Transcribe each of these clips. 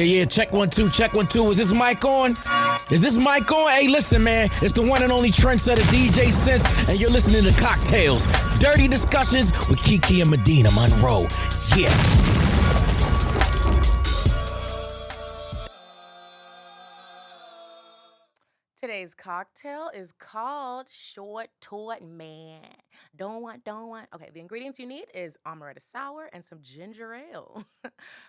Yeah, check 1 2, check 1 2. Is this mic on? Is this mic on? Hey, listen, man. It's the one and only trendsetter DJ Sense, and you're listening to CockTales. Dirty discussions with Kiki and Medina Monroe. Yeah. Today's cocktail is called Short Tort Man. Don't want. Okay, the ingredients you need is amaretto sour and some ginger ale.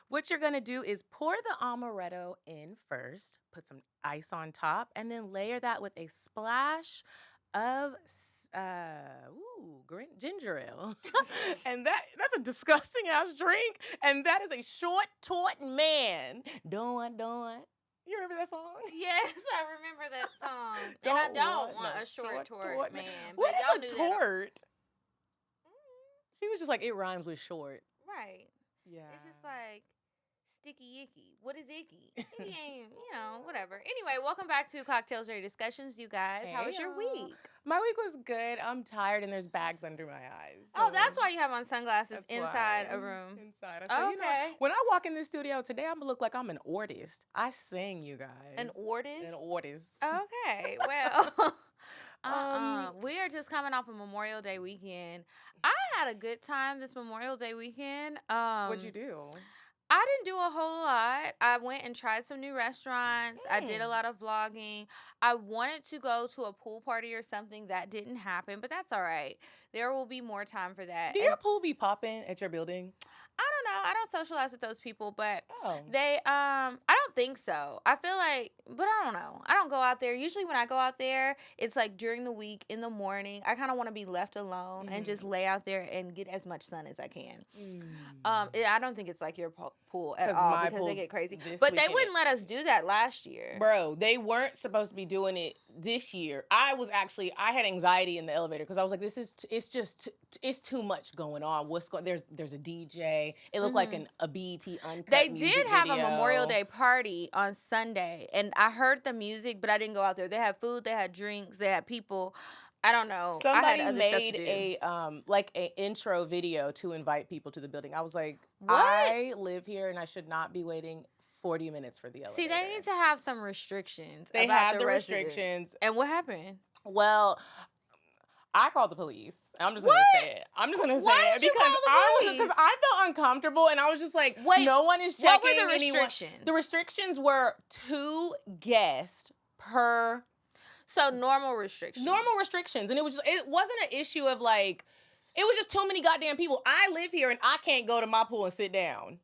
What you're gonna do is pour the amaretto in first, put some ice on top, and then layer that with a splash of ginger ale. And that's a disgusting ass drink. And that is a Short Tort Man. Don't want. You remember that song? Yes, I remember that song. And I don't want a short tort man. What y'all is knew a tort? She was just like, it rhymes with short. Right. Yeah. It's just like sticky icky. What is icky? Icky ain't, whatever. Anyway, welcome back to Cocktails Dirty Discussions, you guys. Hey, how was your week? My week was good. I'm tired and there's bags under my eyes. So that's why you have on sunglasses inside a room. Inside. I said, okay. When I walk in the studio today, I'm going to look like I'm an artist. I sing, you guys. An artist? An artist. Okay, well. We are just coming off a Memorial Day weekend. I had a good time this Memorial Day weekend. What'd you do? I didn't do a whole lot. I went and tried some new restaurants. I did a lot of vlogging. I wanted to go to a pool party or something. That didn't happen, but that's all right. There will be more time for that. Do your pool be popping at your building? I don't know. I don't socialize with those people, but they, I don't think so. I feel like, but I don't know. I don't go out there. Usually when I go out there, it's like during the week in the morning. I kind of want to be left alone and just lay out there and get as much sun as I can. I don't think it's like your pool at all because they get crazy. But they wouldn't let us do that last year. Bro, they weren't supposed to be doing it this year. I had anxiety in the elevator because I was like, it's too much going on. There's a DJ. It looked like a BET uncut They music did have video. a Memorial Day party on Sunday, and I heard the music, but I didn't go out there. They had food, they had drinks, they had people. I don't know. Somebody made a intro video to invite people to the building. I was like, what? I live here and I should not be waiting 40 minutes for the elevator. See, they need to have some restrictions. They about have the residents. restrictions. And what happened? Well, I called the police. I'm just going to say it. I'm just going to say it because I felt uncomfortable and I was just like, no one is checking. What were the restrictions? The restrictions were 2 guests per. So normal restrictions. And it wasn't an issue of like, it was just too many goddamn people. I live here and I can't go to my pool and sit down.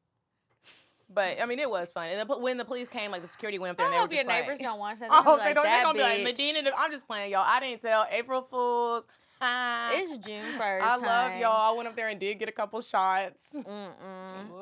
But I mean, it was fun. And when the police came, like the security went up there and they were just your neighbors don't watch that. I hope they don't. They're that gonna be like, bitch. Medina, I'm just playing, y'all. I didn't tell. April Fools. It's June 1st. I love y'all. I went up there and did get a couple shots.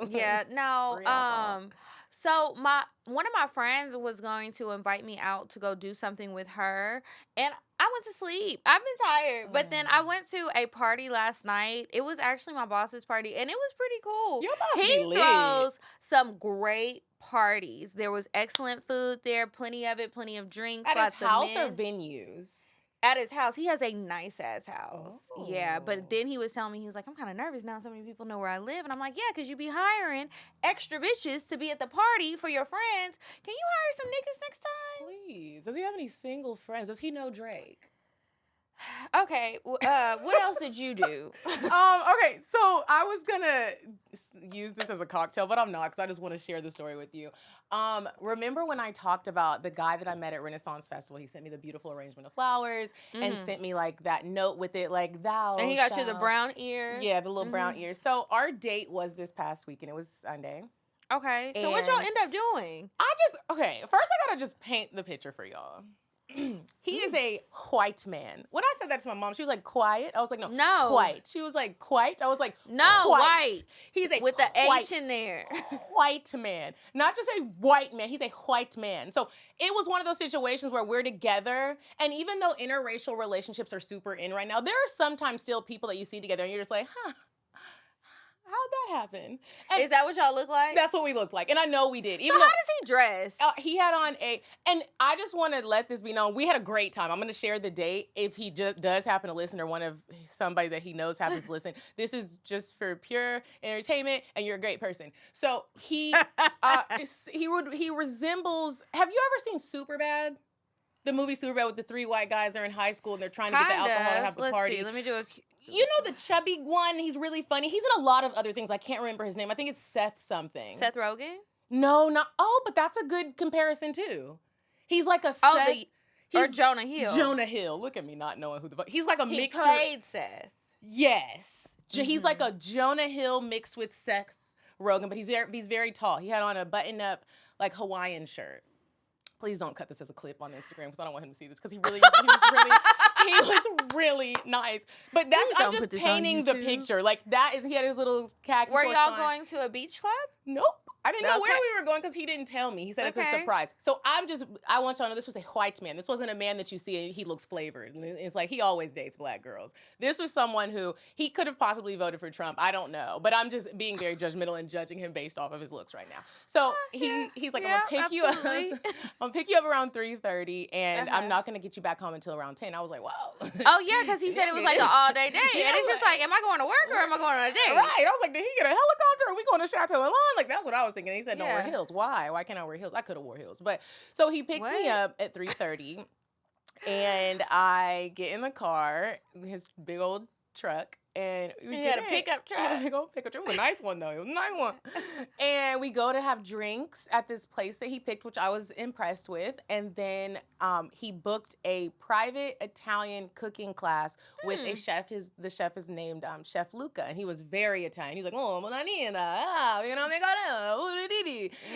Yeah, no. So one of my friends was going to invite me out to go do something with her, and I went to sleep. I've been tired, but then I went to a party last night. It was actually my boss's party, and it was pretty cool. Your boss He be lit. throws some great parties. There was excellent food there, plenty of it, plenty of drinks. At lots his house of men. or venues? At his house. He has a nice-ass house. Oh. Yeah, but then he was telling me, he was like, I'm kind of nervous now. So many people know where I live. And I'm like, yeah, because you be hiring extra bitches to be at the party for your friends. Can you hire some niggas next time? Please. Does he have any single friends? Does he know Drake? Okay, what else did you do? Okay, so I was gonna use this as a cocktail, but I'm not because I just want to share the story with you. Remember when I talked about the guy that I met at Renaissance Festival? He sent me the beautiful arrangement of flowers and sent me like that note with it, like thou. And he got you the brown ears? Yeah, the little brown ears. So our date was this past weekend. It was Sunday. Okay, so what y'all end up doing? First I gotta just paint the picture for y'all. He is a white man. When I said that to my mom, she was like, quiet. I was like, no, white. She was like, white. I was like, no, white. He's a with the white, H in there. White man. Not just a white man. He's a white man. So it was one of those situations where we're together. And even though interracial relationships are super in right now, there are sometimes still people that you see together and you're just like, how'd that happen? And is that what y'all look like? That's what we looked like. And I know we did. So how does he dress? He had on and I just want to let this be known, we had a great time. I'm going to share the date if he just does happen to listen or one of somebody that he knows happens to listen. This is just for pure entertainment and you're a great person. So he resembles, have you ever seen Superbad? The movie Superbad with the 3 white guys, they're in high school and they're trying to get the alcohol to have the party. See. Let me do a... You know the chubby one? He's really funny. He's in a lot of other things. I can't remember his name. I think it's Seth something. Seth Rogen? No, not... Oh, but that's a good comparison, too. He's like a Seth... Or Jonah Hill. Jonah Hill. Look at me not knowing who the fuck... He's like a mixture... He played Seth. Yes. He's like a Jonah Hill mixed with Seth Rogen, but he's very tall. He had on a button-up, like, Hawaiian shirt. Please don't cut this as a clip on Instagram because I don't want him to see this because he was really nice. But I'm just painting the picture. Like he had his little khaki shorts on. Were y'all going to a beach club? Nope. I didn't know where we were going because he didn't tell me. He said it's a surprise. So I want y'all to know this was a white man. This wasn't a man that you see and he looks flavored. It's like he always dates black girls. This was someone who he could have possibly voted for Trump. I don't know. But I'm just being very judgmental and judging him based off of his looks right now. So he's like, I'm going to pick you up. I'm going to pick you up around 3:30 and I'm not going to get you back home until around 10. I was like, whoa. Oh, yeah, because he said it was like an all-day day. And it's just like, am I going to work or am I going on a date? Right. I was like, did he get a helicopter? Are we going to Chateau Milan? Like, that's what I was thinking. He said, don't wear heels. Why? Why can't I wear heels? I could have wore heels. But so he picks me up at 3:30 and I get in the car, his big old truck. And we had a pickup truck. A big old pickup truck. It was a nice one, though. It was a nice one. And we go to have drinks at this place that he picked, which I was impressed with. And then he booked a private Italian cooking class with a chef. The chef is named Chef Luca, and he was very Italian. He's like, oh,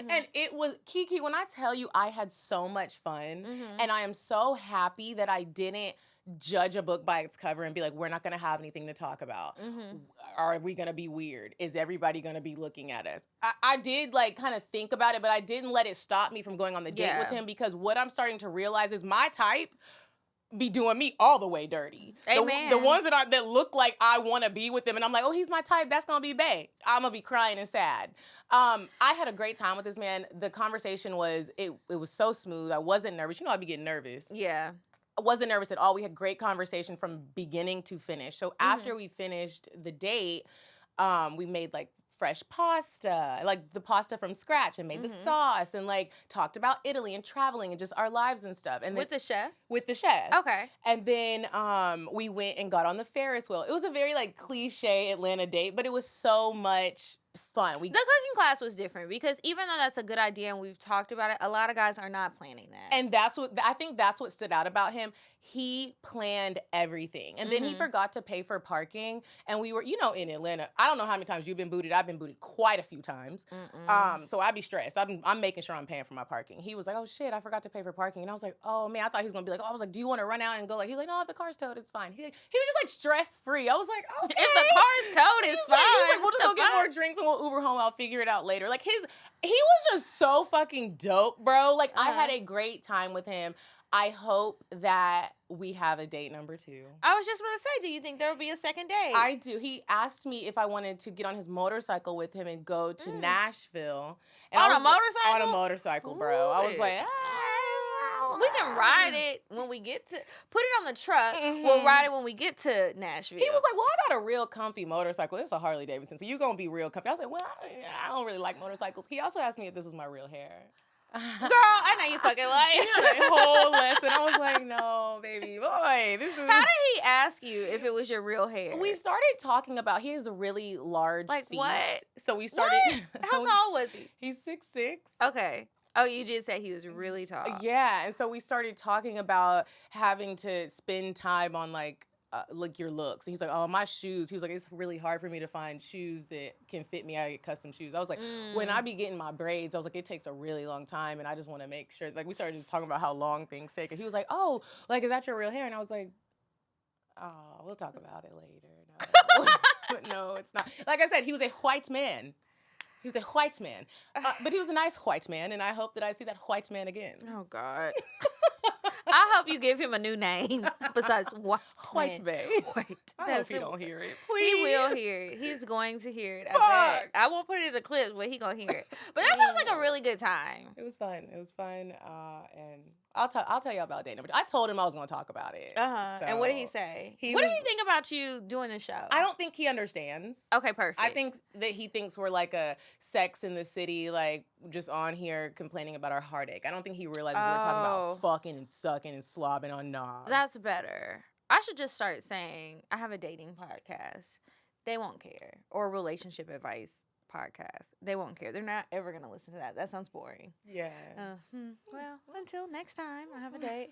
and it was, Kiki, when I tell you I had so much fun, and I am so happy that I didn't judge a book by its cover and be like, we're not going to have anything to talk about. Are we going to be weird? Is everybody going to be looking at us? I did like kind of think about it, but I didn't let it stop me from going on the date with him because what I'm starting to realize is my type be doing me all the way dirty. Amen. The ones that look like I want to be with them and I'm like, oh, he's my type. That's going to be bae. I'm going to be crying and sad. I had a great time with this man. The conversation was, it was so smooth. I wasn't nervous. You know, I'd be getting nervous. Yeah. I wasn't nervous at all. We had great conversation from beginning to finish. So after we finished the date, we made like fresh pasta, like the pasta from scratch, and made the sauce, and like talked about Italy and traveling and just our lives and stuff. And with the chef? With the chef. Okay. And then we went and got on the Ferris wheel. It was a very like cliche Atlanta date, but it was so much fun. The cooking class was different because even though that's a good idea and we've talked about it, a lot of guys are not planning that. And I think that's what stood out about him. He planned everything. And then he forgot to pay for parking. And we were, in Atlanta. I don't know how many times you've been booted. I've been booted quite a few times. So I'd be stressed. I'm making sure I'm paying for my parking. He was like, oh shit, I forgot to pay for parking. And I was like, oh man, I thought he was gonna be like, I was like, do you want to run out and go? Like, he's like, no, if the car's towed, it's fine. He was just like stress free. I was like, okay. If the car's towed, it's fine. He was like, we'll just go get more drinks and we'll Uber home. I'll figure it out later. Like he was just so fucking dope, bro. Like I had a great time with him. I hope that we have a date number 2. I was just going to say, do you think there will be a second date? I do. He asked me if I wanted to get on his motorcycle with him and go to Nashville. And on a motorcycle? On a motorcycle, bro. I was like, we can ride it when we get to, put it on the truck. We'll ride it when we get to Nashville. He was like, well, I got a real comfy motorcycle. It's a Harley Davidson, so you're going to be real comfy. I was like, well, I don't really like motorcycles. He also asked me if this was my real hair. Girl, I know you fucking lying. That whole lesson. I was like, no, baby boy. This is... How did he ask you if it was your real hair? We started talking about, he has a really large feet. What? So we started... What? How tall was he? He's 6'6". Okay. Oh, you did say he was really tall. Yeah, and so we started talking about having to spend time on like your looks. And he's like, oh, my shoes. He was like, it's really hard for me to find shoes that can fit me. I get custom shoes. I was like, when I be getting my braids, I was like, it takes a really long time. And I just want to make sure, like we started just talking about how long things take. And he was like, oh, like, is that your real hair? And I was like, oh, we'll talk about it later. No, no, it's not. Like I said, he was a white man. He was a white man. But he was a nice white man. And I hope that I see that white man again. Oh, God. I hope you give him a new name besides White Bay. White. I hope he don't hear it. Please. He will hear it. He's going to hear it. I bet. I won't put it in the clips, but he gonna hear it. But that sounds like a really good time. It was fun. And I'll tell you about dating. I told him I was gonna talk about it. So and what did he say? What did he think about you doing the show? I don't think he understands. Okay, perfect. I think that he thinks we're like a Sex in the City, like just on here complaining about our heartache. I don't think he realizes we're talking about fucking and sucking and slobbing on knobs. That's better. I should just start saying I have a dating podcast. They won't care. Or relationship advice podcast. They won't care. They're not ever going to listen to that. That sounds boring. Yeah. Well, until next time I have a date.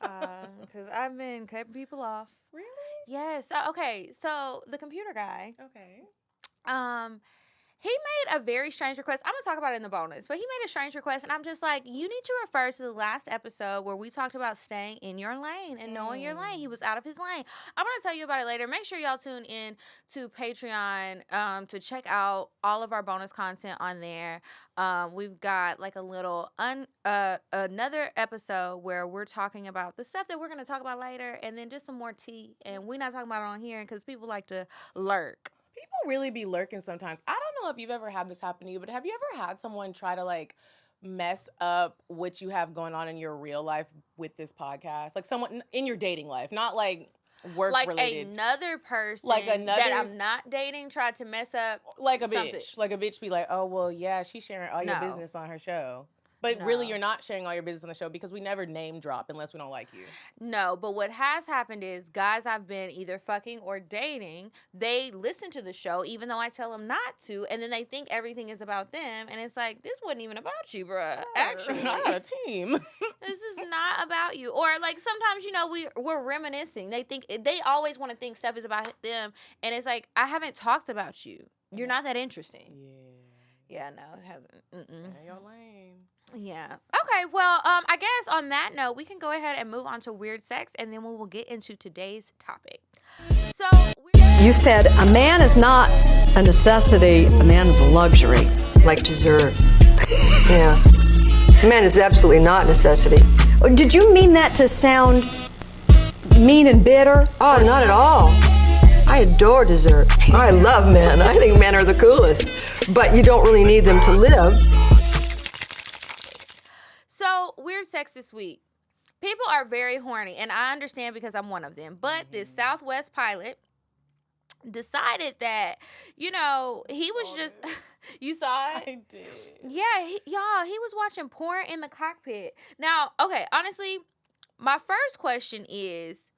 Because I've been cutting people off. Really? Yes. Okay. So the computer guy. Okay. He made a very strange request. I'm going to talk about it in the bonus, but he made a strange request, and I'm just like, you need to refer to the last episode where we talked about staying in your lane and knowing your lane. He was out of his lane. I'm going to tell you about it later. Make sure y'all tune in to Patreon to check out all of our bonus content on there. We've got like a little another episode where we're talking about the stuff that we're going to talk about later, and then just some more tea, and we're not talking about it on here because people like to lurk. People really be lurking sometimes. I don't know if you've ever had this happen to you, but have you ever had someone try to like mess up what you have going on in your real life with this podcast? Like someone in your dating life, not like work related. Like another person that I'm not dating tried to mess up like a something. bitch. Like a bitch be like, oh, well, yeah, she's sharing all your business on her show. But really, you're not sharing all your business on the show because we never name drop unless we don't like you. No, but what has happened is guys I've been either fucking or dating, they listen to the show even though I tell them not to, and then they think everything is about them, and it's like, this wasn't even about you, bruh. Actually, not a team. This is not about you. Or like sometimes, we're reminiscing. They always want to think stuff is about them, and it's like, I haven't talked about you. You're not that interesting. Yeah, no, it hasn't. Stay your lane. Yeah. Okay, well, I guess on that note, we can go ahead and move on to weird sex, and then we will get into today's topic. So, you said a man is not a necessity, a man is a luxury. Like dessert. Yeah. A man is absolutely not a necessity. Did you mean that to sound mean and bitter? Oh, not at all. I adore dessert. I love men. I think men are the coolest. But you don't really need them to live. So, weird sex this week. People are very horny, and I understand because I'm one of them. But this Southwest pilot decided that, he was just... You saw it? I did. Yeah, he was watching porn in the cockpit. Now, okay, honestly, my first question is...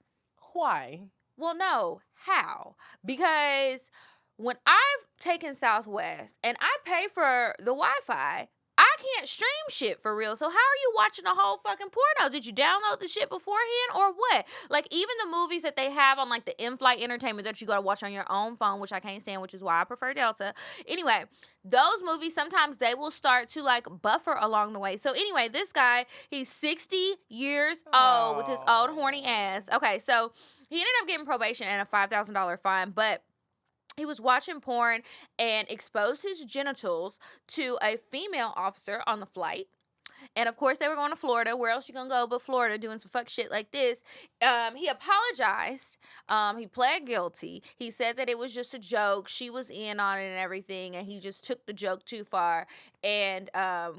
Why? Well, no. How? Because when I've taken Southwest and I pay for the Wi-Fi, I can't stream shit for real. So how are you watching a whole fucking porno? Did you download the shit beforehand or what? Like even the movies that they have on like the in-flight entertainment that you got to watch on your own phone, which I can't stand, which is why I prefer Delta. Anyway, those movies, sometimes they will start to like buffer along the way. So anyway, this guy, he's 60 years old with his old horny ass. Okay, so he ended up getting probation and a $5,000 fine, but he was watching porn and exposed his genitals to a female officer on the flight. And, of course, they were going to Florida. Where else you going to go but Florida doing some fuck shit like this? He apologized. He pled guilty. He said that it was just a joke. She was in on it and everything, and he just took the joke too far. And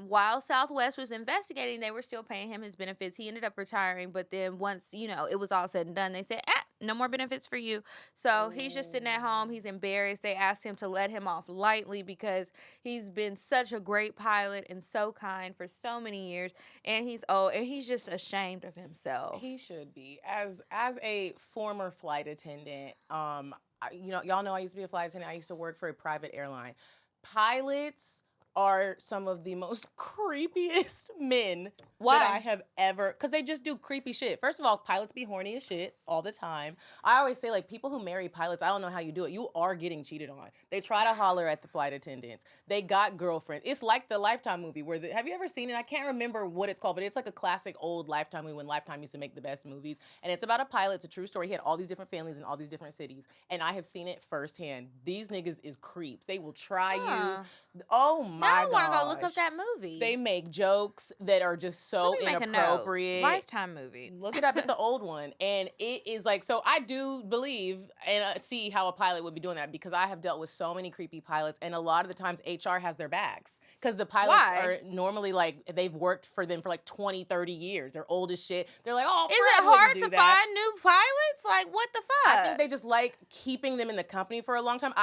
while Southwest was investigating, they were still paying him his benefits. He ended up retiring, but then once, it was all said and done, they said, no more benefits for you. So he's just sitting at home. He's embarrassed. They asked him to let him off lightly because he's been such a great pilot and so kind for so many years. And he's old, and he's just ashamed of himself. He should be. As a former flight attendant, y'all know I used to be a flight attendant. I used to work for a private airline. Pilots are some of the most creepiest men that I have ever, because they just do creepy shit. First of all, pilots be horny as shit all the time. I always say, like, people who marry pilots, I don't know how you do it. You are getting cheated on. They try to holler at the flight attendants. They got girlfriends. It's like the Lifetime movie where, have you ever seen it? I can't remember what it's called, but it's like a classic old Lifetime movie when Lifetime used to make the best movies. And it's about a pilot. It's a true story. He had all these different families in all these different cities. And I have seen it firsthand. These niggas is creeps. They will try you. Oh my my I want to go look gosh. up that movie. They make jokes that are just so inappropriate. Lifetime movie. Look it up. It's an old one. And it is like, so I do believe and see how a pilot would be doing that because I have dealt with so many creepy pilots. And a lot of the times HR has their backs because the pilots are normally like, they've worked for them for like 20, 30 years. They're old as shit. They're like, oh, is it hard to find new pilots? Like, what the fuck? I think they just like keeping them in the company for a long time.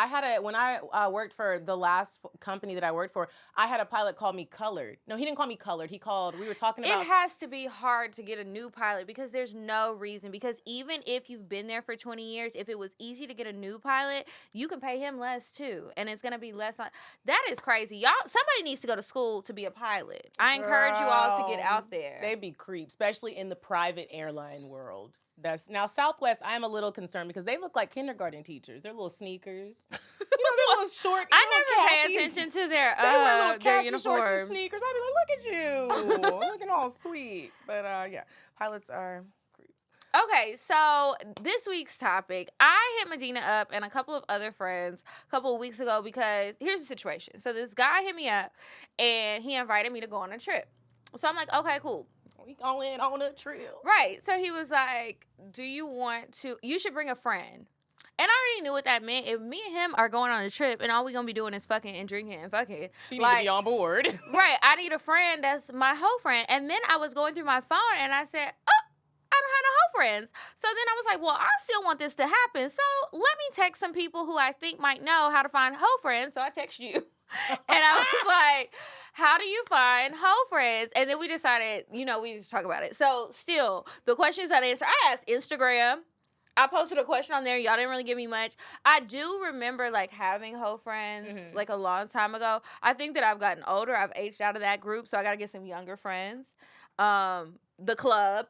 When I worked for the last company that I worked for, I had a pilot call me colored. No, he didn't call me colored. We were talking about. It has to be hard to get a new pilot because there's no reason. Because even if you've been there for 20 years, if it was easy to get a new pilot, you can pay him less too. And it's going to be less. That is crazy. Y'all, somebody needs to go to school to be a pilot. I encourage you all to get out there. They be creeps, especially in the private airline world. Now Southwest, I am a little concerned because they look like kindergarten teachers. They're little sneakers. They're little short. I never pay attention to their uniforms. Shorts and sneakers. I'd be like, look at you, looking all sweet. But yeah, pilots are creeps. Okay, so this week's topic, I hit Medina up and a couple of other friends a couple of weeks ago because here's the situation. So this guy hit me up and he invited me to go on a trip. So I'm like, okay, cool. We going on a trip. Right. So he was like, you should bring a friend. And I already knew what that meant. If me and him are going on a trip and all we gonna be doing is fucking and drinking and fucking. She need to be on board. Right. I need a friend that's my hoe friend. And then I was going through my phone and I said, oh, I don't have no hoe friends. So then I was like, well, I still want this to happen. So let me text some people who I think might know how to find hoe friends. So I text you. And I was like, how do you find hoe friends? And then we decided, we need to talk about it. So still, the questions I answered, I asked Instagram. I posted a question on there. Y'all didn't really give me much. I do remember, like, having hoe friends, like, a long time ago. I think that I've gotten older. I've aged out of that group, so I got to get some younger friends. The club.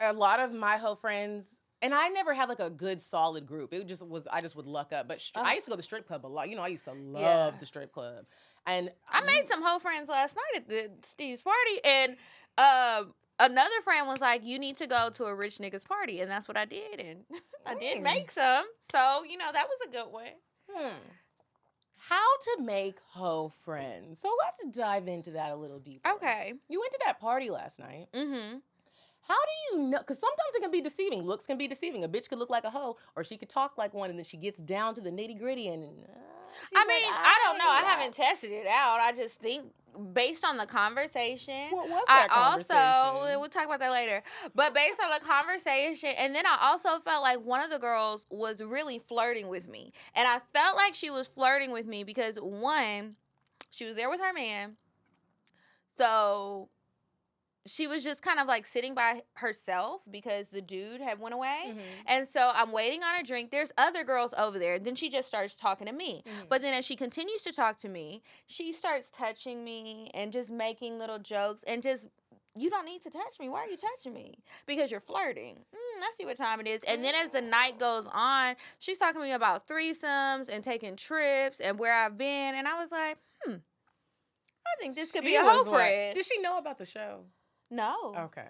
A lot of my hoe friends, and I never had like a good solid group. It just was, I just would luck up. But I used to go to the strip club a lot. I used to love the strip club. And I made some hoe friends last night at Steve's party. And another friend was like, you need to go to a rich nigga's party. And that's what I did. And I did make some. So, that was a good one. How to make hoe friends. So let's dive into that a little deeper. Okay. You went to that party last night. Mm-hmm. How do you know? Because sometimes it can be deceiving. Looks can be deceiving. A bitch could look like a hoe, or she could talk like one, and then she gets down to the nitty gritty. And I don't know. I haven't tested it out. I just think based on the conversation. What was that conversation? We'll talk about that later. But based on the conversation, and then I also felt like one of the girls was really flirting with me, and I felt like she was flirting with me because one, she was there with her man, so she was just kind of like sitting by herself because the dude had went away. Mm-hmm. And so I'm waiting on a drink. There's other girls over there. And then she just starts talking to me. Mm-hmm. But then as she continues to talk to me, she starts touching me and just making little jokes and just, you don't need to touch me. Why are you touching me? Because you're flirting. I see what time it is. And then as the night goes on, she's talking to me about threesomes and taking trips and where I've been. And I was like, I think this could be a hoe friend. Did she know about the show? No. Okay.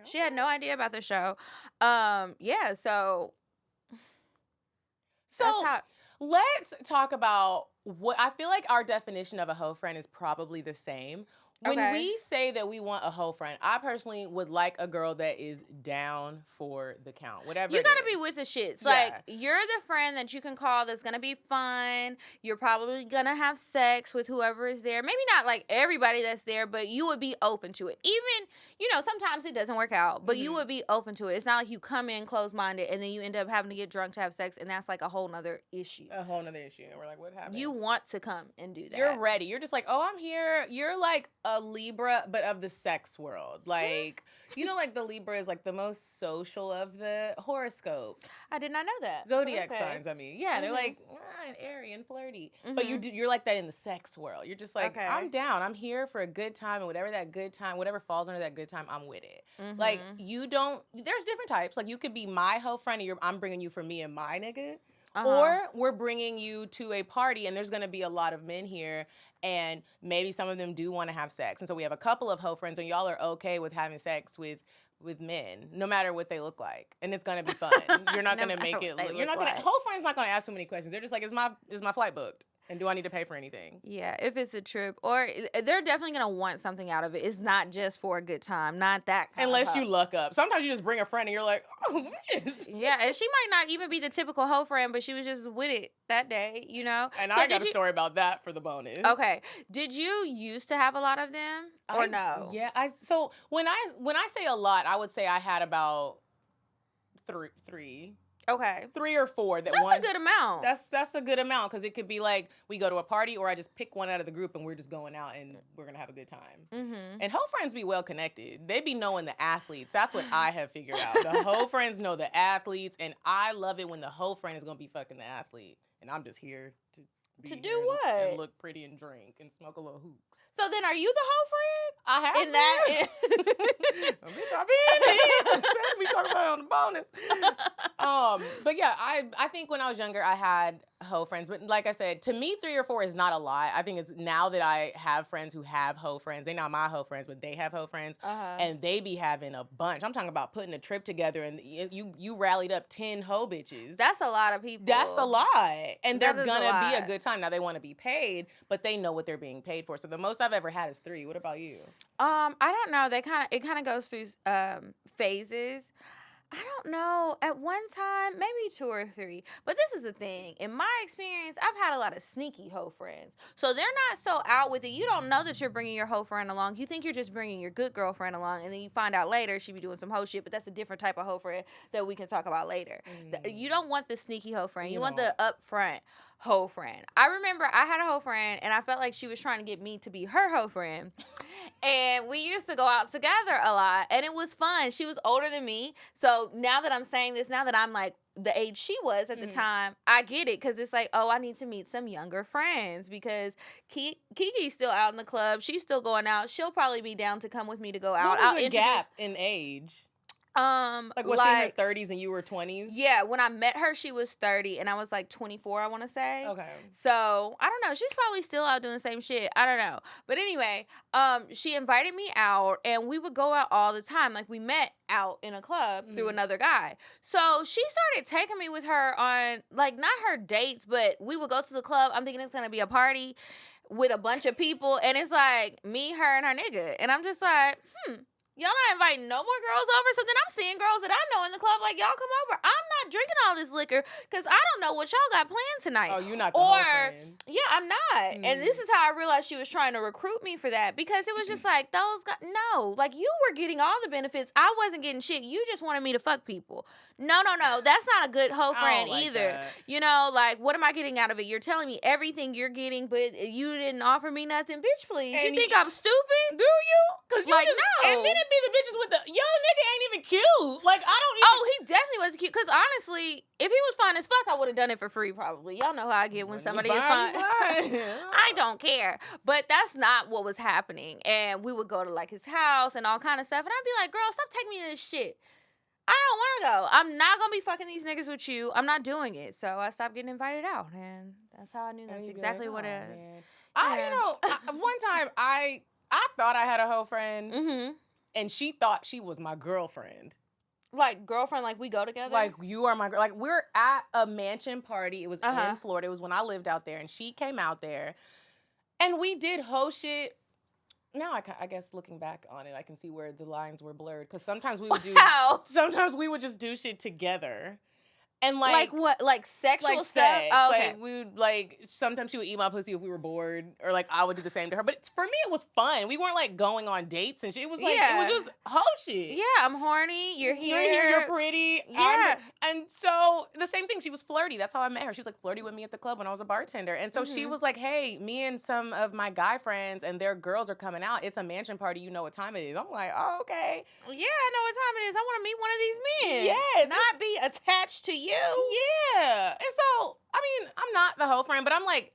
She had no idea about the show. So let's talk about what I feel like our definition of a hoe friend is probably the same. When we say that we want a hoe friend, I personally would like a girl that is down for the count, whatever you it gotta is. be with the shits. Yeah. Like, you're the friend that you can call that's gonna be fun. You're probably gonna have sex with whoever is there. Maybe not like everybody that's there, but you would be open to it. Even, sometimes it doesn't work out, but you would be open to it. It's not like you come in closed-minded and then you end up having to get drunk to have sex, and that's like a whole nother issue. And we're like, what happened? You want to come and do that. You're ready. You're just like, oh, I'm here. You're like a Libra, but of the sex world. Like, like the Libra is like the most social of the horoscopes. I did not know that. Zodiac signs, I mean. Yeah, they're like, airy and flirty. But you're like that in the sex world. You're just like, I'm down. I'm here for a good time, and whatever falls under that good time, I'm with it. Like, there's different types. Like, you could be my hoe friend, and I'm bringing you for me and my nigga. Or we're bringing you to a party, and there's going to be a lot of men here, and maybe some of them do want to have sex. And so we have a couple of hoe friends, and y'all are okay with having sex with men, no matter what they look like. And it's going to be fun. You're not going to make it look, you're not going to, hoe friends not going to ask too many questions. They're just like, is my flight booked? And do I need to pay for anything? Yeah, if it's a trip. Or they're definitely going to want something out of it. It's not just for a good time. Not that kind Unless of you luck up. Sometimes you just bring a friend and you're like, oh, bitch. Yeah, and she might not even be the typical hoe friend, but she was just with it that day, And I got a story about that for the bonus. Okay. Did you used to have a lot of them or no? Yeah. So when I say a lot, I would say I had about three. Okay. 3 or 4. That's a good amount. That's a good amount because it could be like we go to a party or I just pick one out of the group and we're just going out and we're going to have a good time. Mm-hmm. And hoe friends be well connected. They be knowing the athletes. That's what I have figured out. The hoe friends know the athletes and I love it when the hoe friend is going to be fucking the athlete. And I'm just here to do what? And look pretty and drink and smoke a little hoops. So then are you the hoe friend? I have in that. Bitch, I been here. We talking about it on the bonus. But yeah, I think when I was younger, I had hoe friends. But like I said, to me, 3 or 4 is not a lot. I think it's now that I have friends who have hoe friends. They're not my hoe friends, but they have hoe friends. And they be having a bunch. I'm talking about putting a trip together and you rallied up 10 hoe bitches. That's a lot of people. That's a lot. And they're That is gonna be a good time. Now they want to be paid, but they know what they're being paid for. So the most I've ever had is 3. What about you? I don't know. It kind of goes through phases. I don't know. At one time, maybe 2 or 3. But this is the thing. In my experience, I've had a lot of sneaky hoe friends. So they're not so out with it. You don't know that you're bringing your hoe friend along. You think you're just bringing your good girlfriend along. And then you find out later she be doing some hoe shit. But that's a different type of hoe friend that we can talk about later. You don't want the sneaky hoe friend. You want the upfront hoe friend. I remember I had a hoe friend and I felt like she was trying to get me to be her hoe friend. And we used to go out together a lot and it was fun. She was older than me. So now that I'm saying this, now that I'm like the age she was at the time, I get it because it's like, oh, I need to meet some younger friends because Kiki's still out in the club. She's still going out. She'll probably be down to come with me to go out. What was the gap in age? Like was she in her 30s and you were 20s? Yeah, when I met her, she was 30 and I was like 24, I want to say. Okay. So, I don't know. She's probably still out doing the same shit. I don't know. But anyway, she invited me out and we would go out all the time. Like we met out in a club through another guy. So, she started taking me with her on, like, not her dates, but we would go to the club. I'm thinking it's going to be a party with a bunch of people. And it's like me, her, and her nigga. And I'm just like, y'all not inviting no more girls over? So then I'm seeing girls that I know in the club like, y'all come over. I'm not drinking all this liquor because I don't know what y'all got planned tonight. Oh, you're not the whole friend. Yeah, I'm not. And this is how I realized she was trying to recruit me for that because it was just like, those guys, no. Like, you were getting all the benefits. I wasn't getting shit. You just wanted me to fuck people. No. That's not a good hoe friend either. That. You know, like, what am I getting out of it? You're telling me everything you're getting, but you didn't offer me nothing. Bitch, please. And you think I'm stupid? Do you? Because like, no. And then it be the bitches with the, yo, nigga ain't even cute. Like, I don't even. Oh, he definitely wasn't cute. Because honestly, if he was fine as fuck, I would have done it for free probably. Y'all know how I get when somebody is fine. I don't care. But that's not what was happening. And we would go to like his house and all kind of stuff. And I'd be like, girl, stop taking me to this shit. I don't want to go. I'm not going to be fucking these niggas with you. I'm not doing it. So I stopped getting invited out. And that's how I knew that's exactly what it is. One time I thought I had a hoe friend. And she thought she was my girlfriend. Like, girlfriend, like, we go together? Like, you are my girl. Like, we're at a mansion party. It was in Florida. It was when I lived out there. And she came out there. And we did hoe shit. Now, I guess looking back on it, I can see where the lines were blurred. Because sometimes we would sometimes we would just do shit together. And like what? Like sexual like stuff? Sex. Oh, okay. Like we would like sometimes she would eat my pussy if we were bored, or like I would do the same to her. But for me, it was fun. We weren't like going on dates and shit. It was like it was just hoe shit. Yeah, I'm horny. You're here. You're pretty. Yeah. And so the same thing. She was flirty. That's how I met her. She was like flirty with me at the club when I was a bartender. And so she was like, "Hey, me and some of my guy friends and their girls are coming out. It's a mansion party. You know what time it is." I'm like, "Oh, okay." Yeah, I know what time it is. I want to meet one of these men. Yes. Not be attached to you. Yeah. And so, I mean, I'm not the whole friend, but I'm like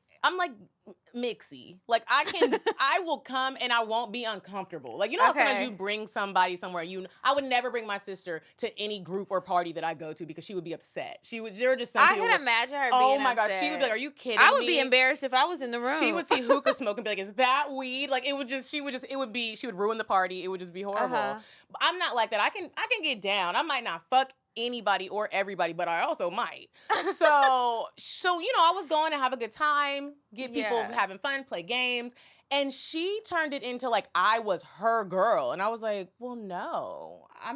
mixy. Like I will come and I won't be uncomfortable. Like, you know how sometimes you bring somebody somewhere, I would never bring my sister to any group or party that I go to because she would be upset. There were just some people. I can imagine her being oh my upset. gosh, she would be like, are you kidding me? I would be embarrassed if I was in the room. She would see hookah smoke and be like, is that weed? Like, she would ruin the party. It would just be horrible. But I'm not like that. I can get down. I might not fuck anybody or everybody, but I also might. So I was going to have a good time, get people having fun, play games. And she turned it into like I was her girl. And I was like, well, no. I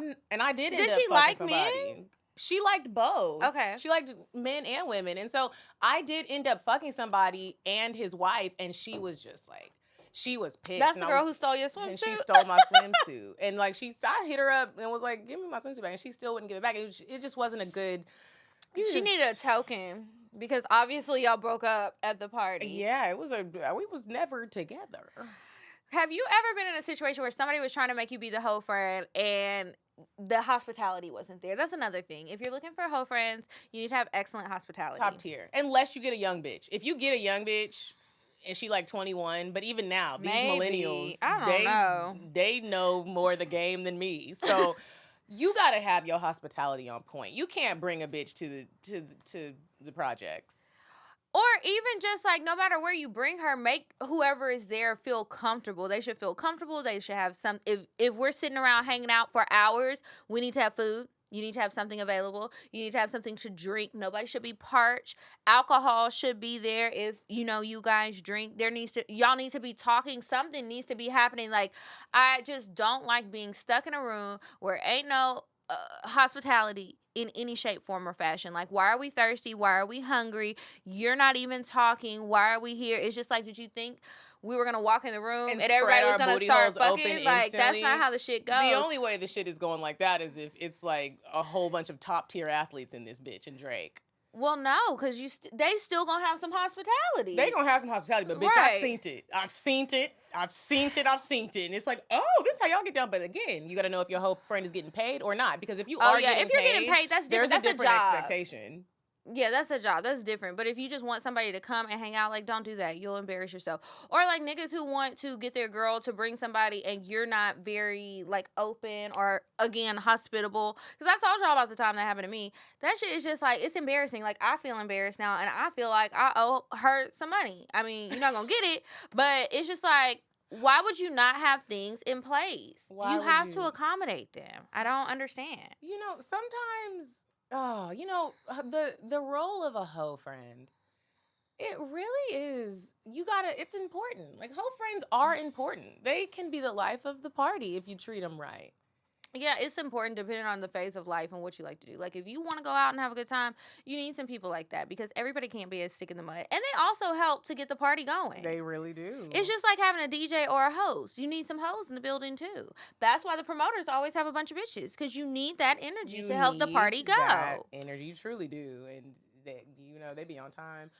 did end up she fucking like somebody. men? She liked both. Okay. She liked men and women. And so I did end up fucking somebody and his wife. And she was just like, she was pissed. That's the girl who stole your swimsuit? And she stole my swimsuit. And like I hit her up and was like, give me my swimsuit back. And she still wouldn't give it back. It just wasn't a good. She needed a token. Because obviously y'all broke up at the party. Yeah, we was never together. Have you ever been in a situation where somebody was trying to make you be the hoe friend and the hospitality wasn't there? That's another thing. If you're looking for hoe friends, you need to have excellent hospitality. Top tier. Unless you get a young bitch. If you get a young bitch and she like 21, but even now, these millennials, they know more of the game than me. So you gotta have your hospitality on point. You can't bring a bitch to the projects. Or even just like no matter where you bring her, make whoever is there feel comfortable. They should feel comfortable. They should have some. If we're sitting around hanging out for hours, we need to have food. You need to have something available. You need to have something to drink. Nobody should be parched. Alcohol should be there if, you guys drink. Y'all need to be talking. Something needs to be happening. Like, I just don't like being stuck in a room where ain't no hospitality in any shape, form, or fashion. Like, why are we thirsty? Why are we hungry? You're not even talking. Why are we here? It's just like, did you think we were going to walk in the room and everybody was going to start fucking? Like, that's not how the shit goes. The only way the shit is going like that is if it's like a whole bunch of top tier athletes in this bitch and Drake. Well, no, because they still going to have some hospitality. They going to have some hospitality, but bitch, Right. I've seen it. And it's like, oh, this is how y'all get down. But again, you got to know if your whole friend is getting paid or not. Because if you are getting paid, that's different. There's That's a different job. expectation. Yeah, that's a job. That's different. But if you just want somebody to come and hang out, like, don't do that. You'll embarrass yourself. Or, like, niggas who want to get their girl to bring somebody and you're not very, like, open or, again, hospitable. Because I told y'all about the time that happened to me. That shit is just, like, it's embarrassing. Like, I feel embarrassed now, and I feel like I owe her some money. I mean, you're not going to get it, but it's just, like, why would you not have things in place? You have to accommodate them. I don't understand. Sometimes... Oh, the role of a hoe friend, it really is, it's important. Like, hoe friends are important. They can be the life of the party if you treat them right. Yeah, it's important depending on the phase of life and what you like to do. Like, if you want to go out and have a good time, you need some people like that because everybody can't be a stick in the mud. And they also help to get the party going. They really do. It's just like having a DJ or a host. You need some hoes in the building, too. That's why the promoters always have a bunch of bitches because you need that energy to help the party go. That energy, you truly do. And, they be on time.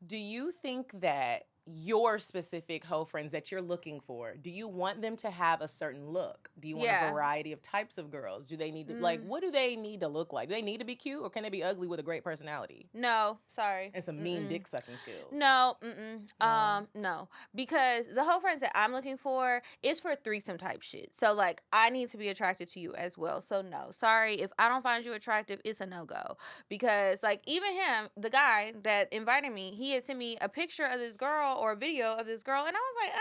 Do you think that your specific hoe friends that you're looking for, do you want them to have a certain look? Do you want a variety of types of girls? Do they need to, what do they need to look like? Do they need to be cute or can they be ugly with a great personality? No, sorry. And some mean dick sucking skills? No, no. Because the hoe friends that I'm looking for is for threesome type shit. So, like, I need to be attracted to you as well. So, no. Sorry, if I don't find you attractive, it's a no-go. Because, like, even him, the guy that invited me, he had sent me a picture of this girl or a video of this girl, and I was like,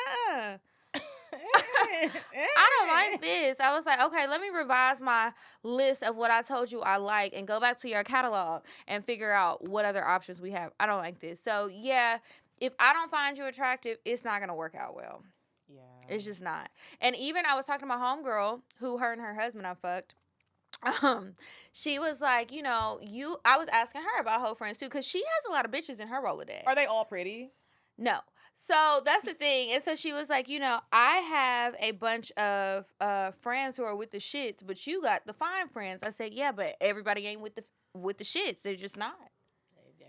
I don't like this. I was like, okay, let me revise my list of what I told you I like and go back to your catalog and figure out what other options we have. I don't like this. So, yeah, if I don't find you attractive, it's not going to work out well. Yeah. It's just not. And even I was talking to my homegirl, who her and her husband I fucked. She was like, I was asking her about hoe friends, too, because she has a lot of bitches in her Rolodex. Are they all pretty? No. So that's the thing. And so she was like, I have a bunch of friends who are with the shits, but you got the fine friends. I said, yeah, but everybody ain't with the shits. They're just not.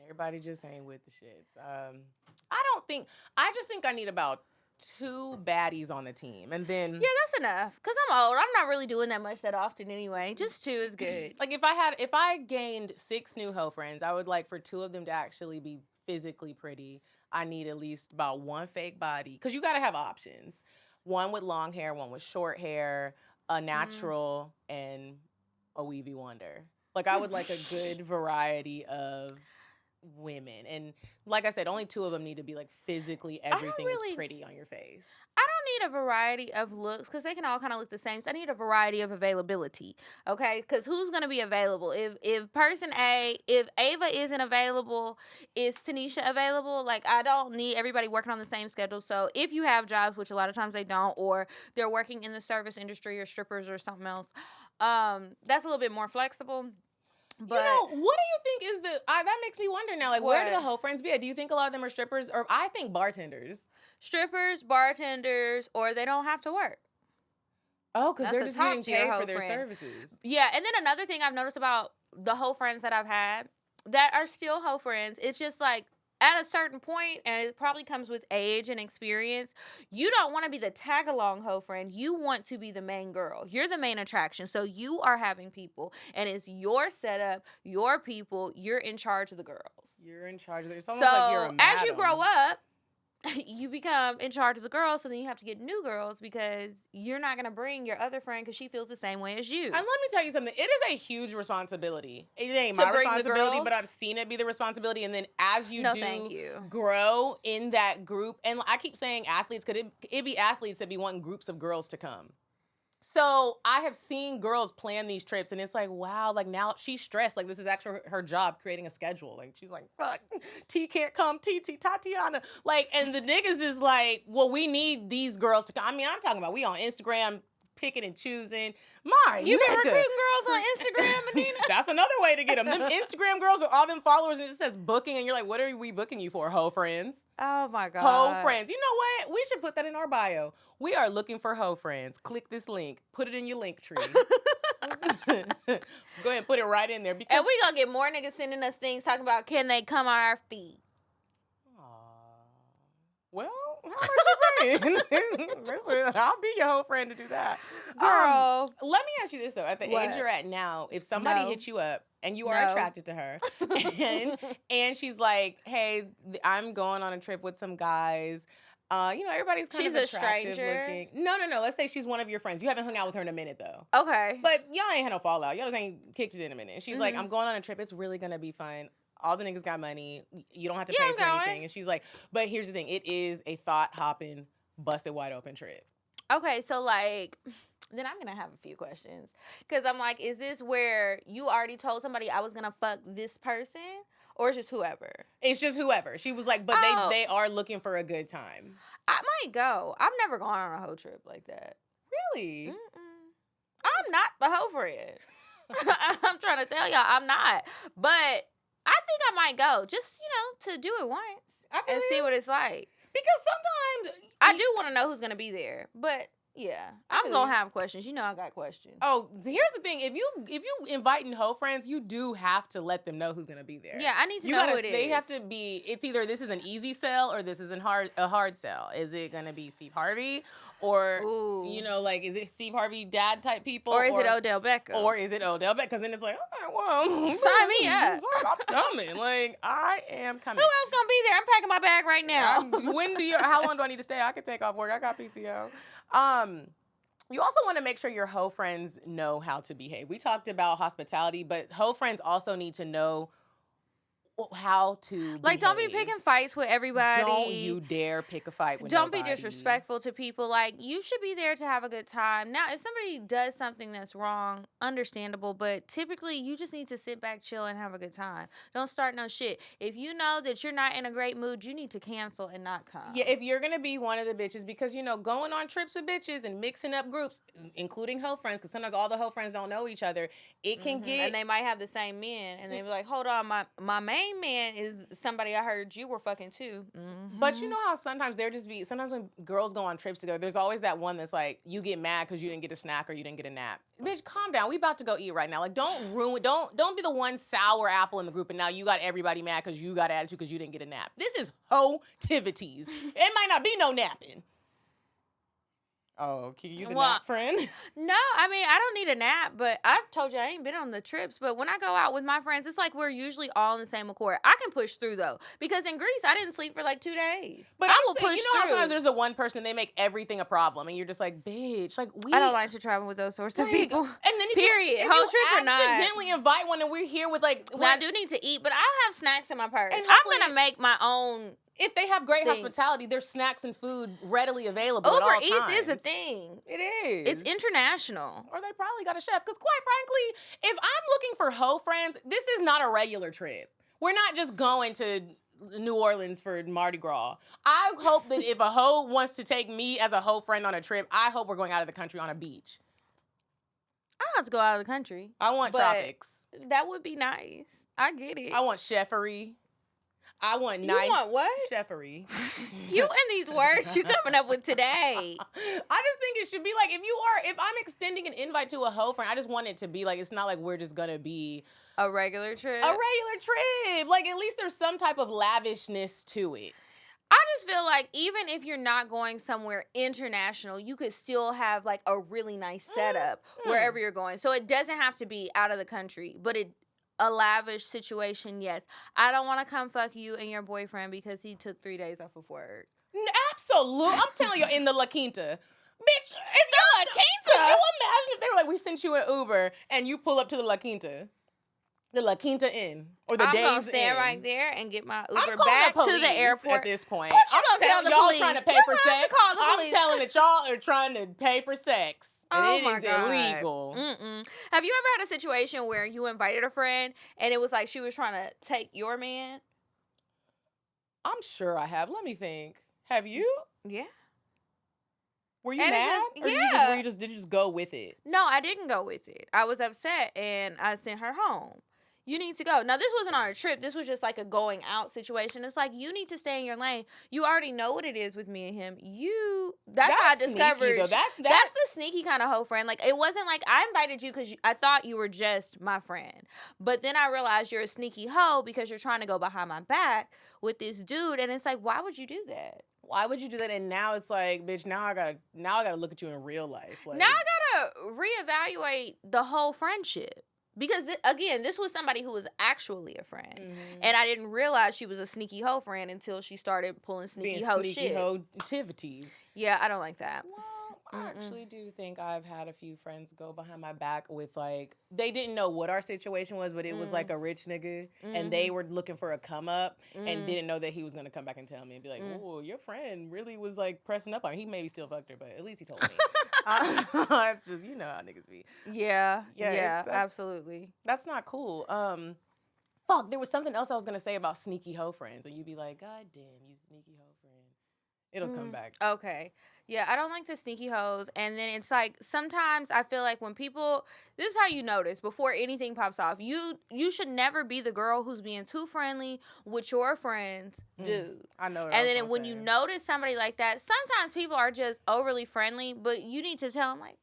Everybody just ain't with the shits. I just think I need about 2 baddies on the team. And then... Yeah, that's enough. Because I'm old. I'm not really doing that much that often anyway. Just 2 is good. Like, if I gained 6 new hoe friends, I would like for 2 of them to actually be physically pretty. I need at least about 1 fake body. Because you got to have options. 1 with long hair, 1 with short hair, a natural, and a weavy wonder. Like, I would like a good variety of women. And like I said, only 2 of them need to be like physically everything is pretty on your face. I don't need a variety of looks because they can all kind of look the same. So I need a variety of availability, okay? Because who's going to be available? If person A, if Ava isn't available, is Tanisha available? Like, I don't need everybody working on the same schedule. So if you have jobs, which a lot of times they don't, or they're working in the service industry or strippers or something else, that's a little bit more flexible. But what do you think is that makes me wonder now, like, where do the hoe friends be at? Do you think a lot of them are strippers? Or I think bartenders. Strippers, bartenders, or they don't have to work. Oh, because they're just getting paid for their services. Yeah, and then another thing I've noticed about the hoe friends that I've had that are still hoe friends, it's just like at a certain point, and it probably comes with age and experience, you don't want to be the tag-along hoe friend. You want to be the main girl. You're the main attraction. So you are having people, and it's your setup, your people. You're in charge of the girls. You're in charge of it. It's almost like you're a madam. As you grow up, you become in charge of the girls, so then you have to get new girls because you're not going to bring your other friend because she feels the same way as you. And let me tell you something. It is a huge responsibility. It ain't my responsibility, but I've seen it be the responsibility. And then as you grow in that group, and I keep saying athletes, because it be athletes that be wanting groups of girls to come. So I have seen girls plan these trips, and it's like, wow, like now she's stressed. Like this is actually her job, creating a schedule. Like she's like, fuck, T can't come, Tatiana. Like, and the niggas is like, well, we need these girls to come. I mean, I'm talking about we on Instagram picking and choosing. You been recruiting girls on Instagram, Medina? That's another way to get them. Them Instagram girls with all them followers, and it just says booking, and you're like, what are we booking you for, hoe friends? Oh my God. Hoe friends. You know what? We should put that in our bio. We are looking for hoe friends. Click this link. Put it in your link tree. Go ahead and put it right in there. Because and we gonna get more niggas sending us things talking about can they come on our feet. Well, how much you bring? Listen, I'll be your whole friend to do that. Girl. Let me ask you this, though. At the age you're at now, if somebody hits you up and you are attracted to her, and she's like, hey, I'm going on a trip with some guys. Everybody's kind of attractive looking. No. Let's say she's one of your friends. You haven't hung out with her in a minute, though. Okay. But y'all ain't had no fallout. Y'all just ain't kicked it in a minute. And she's like, I'm going on a trip. It's really going to be fun. All the niggas got money. You don't have to pay for anything. And she's like, but here's the thing. It is a thought-hopping, busted wide open trip. Okay, so like, then I'm going to have a few questions. Because I'm like, is this where you already told somebody I was going to fuck this person? Or it's just whoever? It's just whoever. She was like, but they are looking for a good time. I might go. I've never gone on a hoe trip like that. Really? I'm not the hoe friend. I'm trying to tell y'all, I'm not. But I think I might go just, to do it once and see what it's like. Because sometimes I do want to know who's going to be there. But yeah, I'm going to have questions. I got questions. Oh, here's the thing. If you inviting hoe friends, you do have to let them know who's going to be there. Yeah, I need to know who it is. They have to be, it's either this is an easy sell or this is a hard sell. Is it going to be Steve Harvey? Or, is it Steve Harvey dad type people? Or is it Odell Beckham? Or is it Odell Beckham? Because then it's like, all right, well. Sign me up. I'm coming. Like, I am coming. Who else going to be there? I'm packing my bag right now. How long do I need to stay? I can take off work. I got PTO. You also want to make sure your hoe friends know how to behave. We talked about hospitality, but hoe friends also need to know how to behave. Don't be picking fights with everybody. Don't you dare pick a fight with nobody. Don't be disrespectful to people. You should be there to have a good time. Now, if somebody does something that's wrong, understandable, but typically you just need to sit back, chill, and have a good time. Don't start no shit. If you know that you're not in a great mood, you need to cancel and not come. Yeah, if you're going to be one of the bitches, because, going on trips with bitches and mixing up groups, including hoe friends, because sometimes all the hoe friends don't know each other, it can get... And they might have the same men, and they be like, hold on, my main man is somebody I heard you were fucking too. But you know how sometimes sometimes when girls go on trips together, there's always that one that's like, you get mad because you didn't get a snack or you didn't get a nap. Bitch, calm down. We about to go eat right now. Don't be the one sour apple in the group and now you got everybody mad because you got attitude because you didn't get a nap. This is hoe-tivities. It might not be no napping. Oh, Kiki, you the nap friend? No, I don't need a nap, but I told you I ain't been on the trips. But when I go out with my friends, it's like we're usually all in the same accord. I can push through, though, because in Greece, I didn't sleep for 2 days. But I will push through. How sometimes there's the one person, they make everything a problem, and you're just like, bitch, I don't like to travel with those sorts of people. And then if whole trip or not. Accidentally invite one, and we're here with I do need to eat, but I'll have snacks in my purse. And I'm gonna make my own if they have great hospitality, there's snacks and food readily available at all Uber times. Eats is a thing. It is. It's international. Or they probably got a chef. Because quite frankly, if I'm looking for hoe friends, this is not a regular trip. We're not just going to New Orleans for Mardi Gras. I hope that if a hoe wants to take me as a hoe friend on a trip, I hope we're going out of the country on a beach. I don't have to go out of the country. I want tropics. That would be nice. I get it. I want chefery. I want nice. You want what? Chefery. You and these words you coming up with today. I just think it should be like, if I'm extending an invite to a hoe friend, I just want it to be like, it's not like we're just gonna be a regular trip. A regular trip. Like, at least there's some type of lavishness to it. I just feel like even if you're not going somewhere international, you could still have like a really nice setup wherever you're going. So it doesn't have to be out of the country, but a lavish situation, yes. I don't want to come fuck you and your boyfriend because he took 3 days off of work. Absolutely. I'm telling you, in the La Quinta. Bitch, if you're La Quinta, could you imagine if they were like, we sent you an Uber and you pull up to the La Quinta? The La Quinta Inn or the Days Inn. I'm gonna stand right there and get my Uber back to the airport. At this point, I'm telling y'all trying to pay for sex. I'm telling that y'all are trying to pay for sex, and it is illegal. Have you ever had a situation where you invited a friend and it was like she was trying to take your man? I'm sure I have. Let me think. Have you? Yeah. Were you mad? Or did you just go with it? No, I didn't go with it. I was upset and I sent her home. You need to go. Now, this wasn't on a trip. This was just like a going out situation. It's like, you need to stay in your lane. You already know what it is with me and him. That's how I discovered. Sneaky, that's the sneaky kind of hoe friend. Like, it wasn't like I invited you because I thought you were just my friend. But then I realized you're a sneaky hoe because you're trying to go behind my back with this dude. And it's like, why would you do that? Why would you do that? And now it's like, bitch, now I gotta look at you in real life. Like, now I gotta reevaluate the whole friendship. Because, again, this was somebody who was actually a friend. Mm-hmm. And I didn't realize she was a sneaky hoe friend until she started pulling sneaky hoe shit. Sneaky hoe activities. Yeah, I don't like that. Well, I actually do think I've had a few friends go behind my back with, like, they didn't know what our situation was, but it was like a rich nigga. And they were looking for a come up and didn't know that he was going to come back and tell me and be like, oh, your friend really was, like, pressing up on me. He maybe still fucked her, but at least he told me. It's just, you know how niggas be. Yeah, absolutely. That's not cool. Fuck, there was something else I was going to say about sneaky hoe friends. And you'd be like, God damn, you sneaky hoe friend. It'll come back. Okay. Yeah, I don't like the sneaky hoes. And then it's like, sometimes I feel like when people, this is how you notice before anything pops off. You should never be the girl who's being too friendly with your friends, dude. I know. And then when you notice somebody like that, sometimes people are just overly friendly, but you need to tell them, like,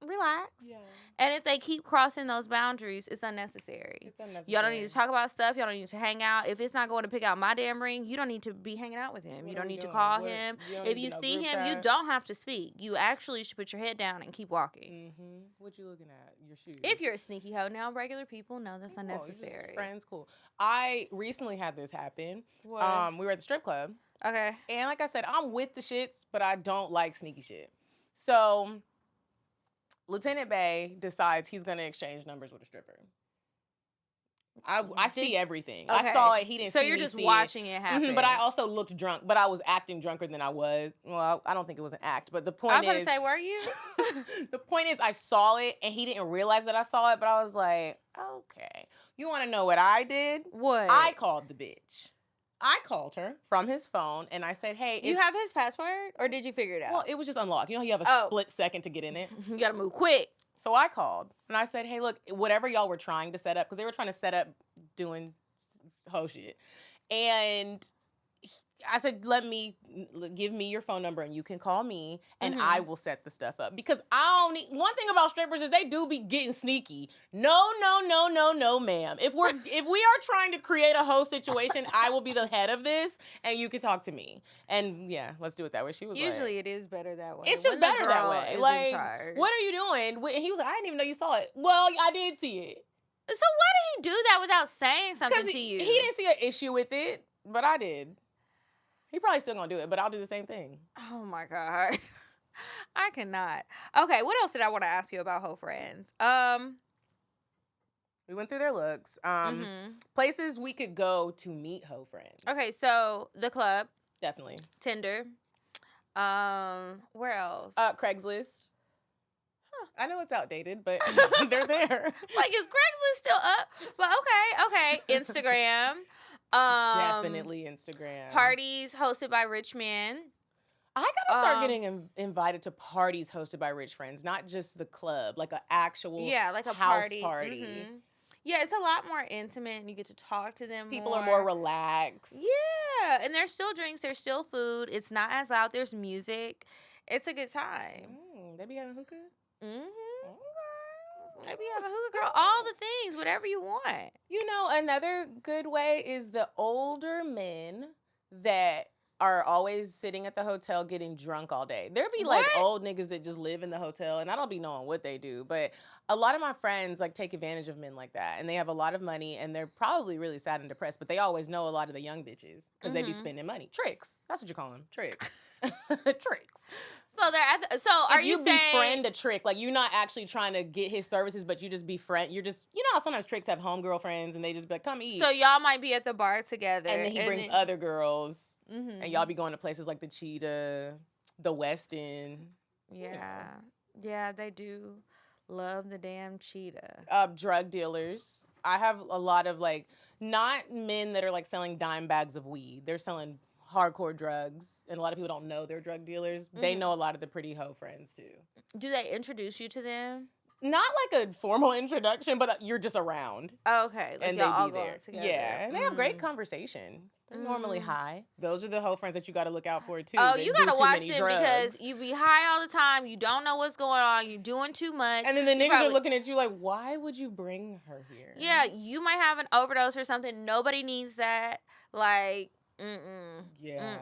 relax. Yeah. And if they keep crossing those boundaries, it's unnecessary. Y'all don't need to talk about stuff. Y'all don't need to hang out. If it's not going to pick out my damn ring, you don't need to be hanging out with him. You don't need to call him. If you see him, you don't have to speak. You actually should put your head down and keep walking. What you looking at? Your shoes. If you're a sneaky hoe, now regular people know that's unnecessary. Friends, cool. I recently had this happen. What? We were at the strip club. Okay. And like I said, I'm with the shits, but I don't like sneaky shit. So Lieutenant Bay decides he's going to exchange numbers with a stripper. I see everything. Okay. I saw it. He didn't see me. So you're just watching it happen. But I also looked drunk, but I was acting drunker than I was. Well, I don't think it was an act, but the point is... I was going to say, were you? The point is I saw it, and he didn't realize that I saw it, but I was like, okay. You want to know what I did? What? I called the bitch. I called her from his phone, and I said, hey... You have his password, or did you figure it out? Well, it was just unlocked. You know, you have a split second to get in it. You got to move quick. So I called, and I said, hey, look, whatever y'all were trying to set up, because they were trying to set up doing hoe shit. And I said, give me your phone number, and you can call me, and I will set the stuff up. Because I don't need... One thing about strippers is they do be getting sneaky. No, ma'am. If we are trying to create a hoe situation, I will be the head of this, and you can talk to me. And yeah, let's do it that way. She was usually like... it is better that way. It's just better that way. Like, what are you doing? And he was like, I didn't even know you saw it. Well, I did see it. So why did he do that without saying something to you? He didn't see an issue with it, but I did. He probably still gonna do it, but I'll do the same thing. Oh my God. I cannot. Okay, what else did I want to ask you about hoe friends? We went through their looks. Places we could go to meet hoe friends. Okay, so the club. Definitely. Tinder. Where else? Craigslist. I know it's outdated, but they're there. Like, is Craigslist still up? But okay. Instagram. Definitely Instagram. Parties hosted by rich men. I gotta start getting invited to parties hosted by rich friends, not just the club, like an actual like a house party. party. Yeah, it's a lot more intimate, and you get to talk to them. People are more relaxed. Yeah, and there's still drinks, there's still food. It's not as loud. There's music. It's a good time. They be having hookah. They be having hookah, girl. All the things, whatever you want. You know, another good way is the older men that are always sitting at the hotel getting drunk all day. There be like old niggas that just live in the hotel, and I don't be knowing what they do, but a lot of my friends like take advantage of men like that, and they have a lot of money, and they're probably really sad and depressed, but they always know a lot of the young bitches because they be spending money. Tricks. That's what you call them. Tricks. Tricks. So they're at the, so are you saying befriend a trick? Like, you're not actually trying to get his services, but you just befriend. You're just, you know how sometimes tricks have homegirl friends and they just be like, come eat. So y'all might be at the bar together, and then he brings other girls, and y'all be going to places like the Cheetah, the West End. Yeah, they do love the damn Cheetah. Drug dealers. I have a lot of like, not men that are like selling dime bags of weed. They're selling hardcore drugs, and a lot of people don't know they're drug dealers. They know a lot of the pretty hoe friends too. Do they introduce you to them? Not like a formal introduction, but you're just around. Okay, like and y'all they all be go there. out together. Yeah, and they have great conversation. They're normally high. Those are the hoe friends that you got to look out for too. Oh, They you do gotta too watch many them drugs. because you be high all the time. You don't know what's going on. You're doing too much. And then the niggas are looking at you like, why would you bring her here? Yeah, you might have an overdose or something. Nobody needs that. Like, Yeah.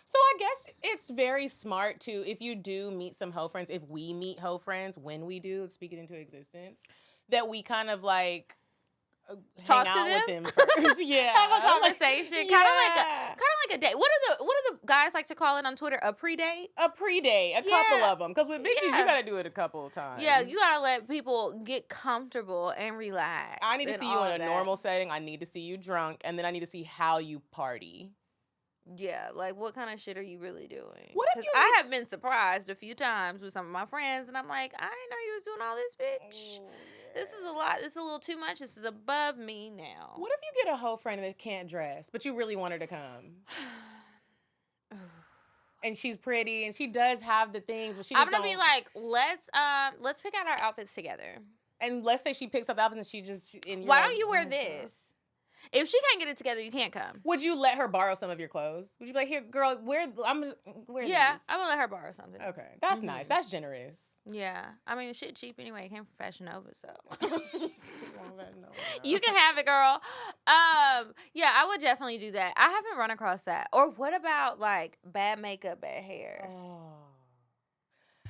So I guess it's very smart to, if you do meet some hoe friends, if we meet hoe friends, when we do, speak it into existence, that we kind of like talk hang out to them? with them first. Yeah. Have a conversation. Like, Kind of like a date. What do the guys like to call it on Twitter? A pre-date? A pre-date. A couple of them. Because with bitches, you got to do it a couple of times. Yeah, you got to let people get comfortable and relax. I need to see you in a normal setting. I need to see you drunk. And then I need to see how you party. Yeah, like what kind of shit are you really doing? What if I have been surprised a few times with some of my friends, and I'm like, I didn't know you was doing all this, bitch. Oh, yeah. This is a lot. This is a little too much. This is above me now. What if you get a hoe friend that can't dress, but you really want her to come? And she's pretty, and she does have the things, but she just I'm gonna be like, let's pick out our outfits together. And let's say she picks up outfits and she just. Why don't you wear this? If she can't get it together, you can't come. Would you let her borrow some of your clothes? Would you be like, here, girl, wear these? Yeah, I would let her borrow something. Okay, that's nice. That's generous. Yeah, I mean, shit cheap anyway. It came from Fashion Nova, so you can have it, girl. Yeah, I would definitely do that. I haven't run across that. Or what about like bad makeup, bad hair?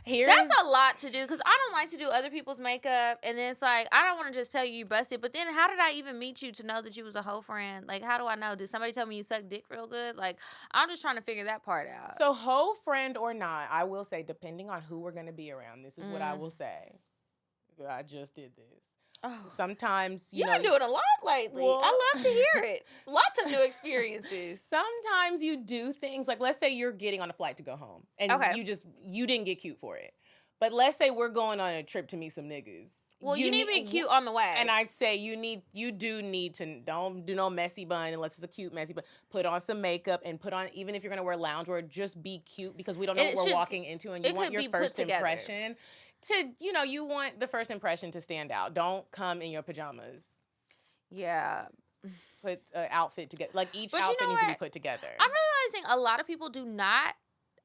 That's a lot to do because I don't like to do other people's makeup, and then it's like I don't want to just tell you busted. But then how did I even meet you to know that you was a hoe friend? Like, how do I know? Did somebody tell me you suck dick real good? Like, I'm just trying to figure that part out. So hoe friend or not, I will say, depending on who we're gonna be around, this is what I will say. I just did this. Oh. Sometimes you've been doing a lot lately. Well, I love to hear it. Lots of new experiences. Sometimes you do things like, let's say you're getting on a flight to go home, and you didn't get cute for it. But let's say we're going on a trip to meet some niggas. Well, you need to be cute on the way. And I'd say you do need to, don't do no messy bun unless it's a cute messy bun. Put on some makeup and put on, even if you're gonna wear loungewear, just be cute because we don't know what we're walking into, and you want your first impression. You want the first impression to stand out. Don't come in your pajamas. Yeah. Put an outfit together. Like, each outfit needs to be put together. I'm realizing a lot of people do not,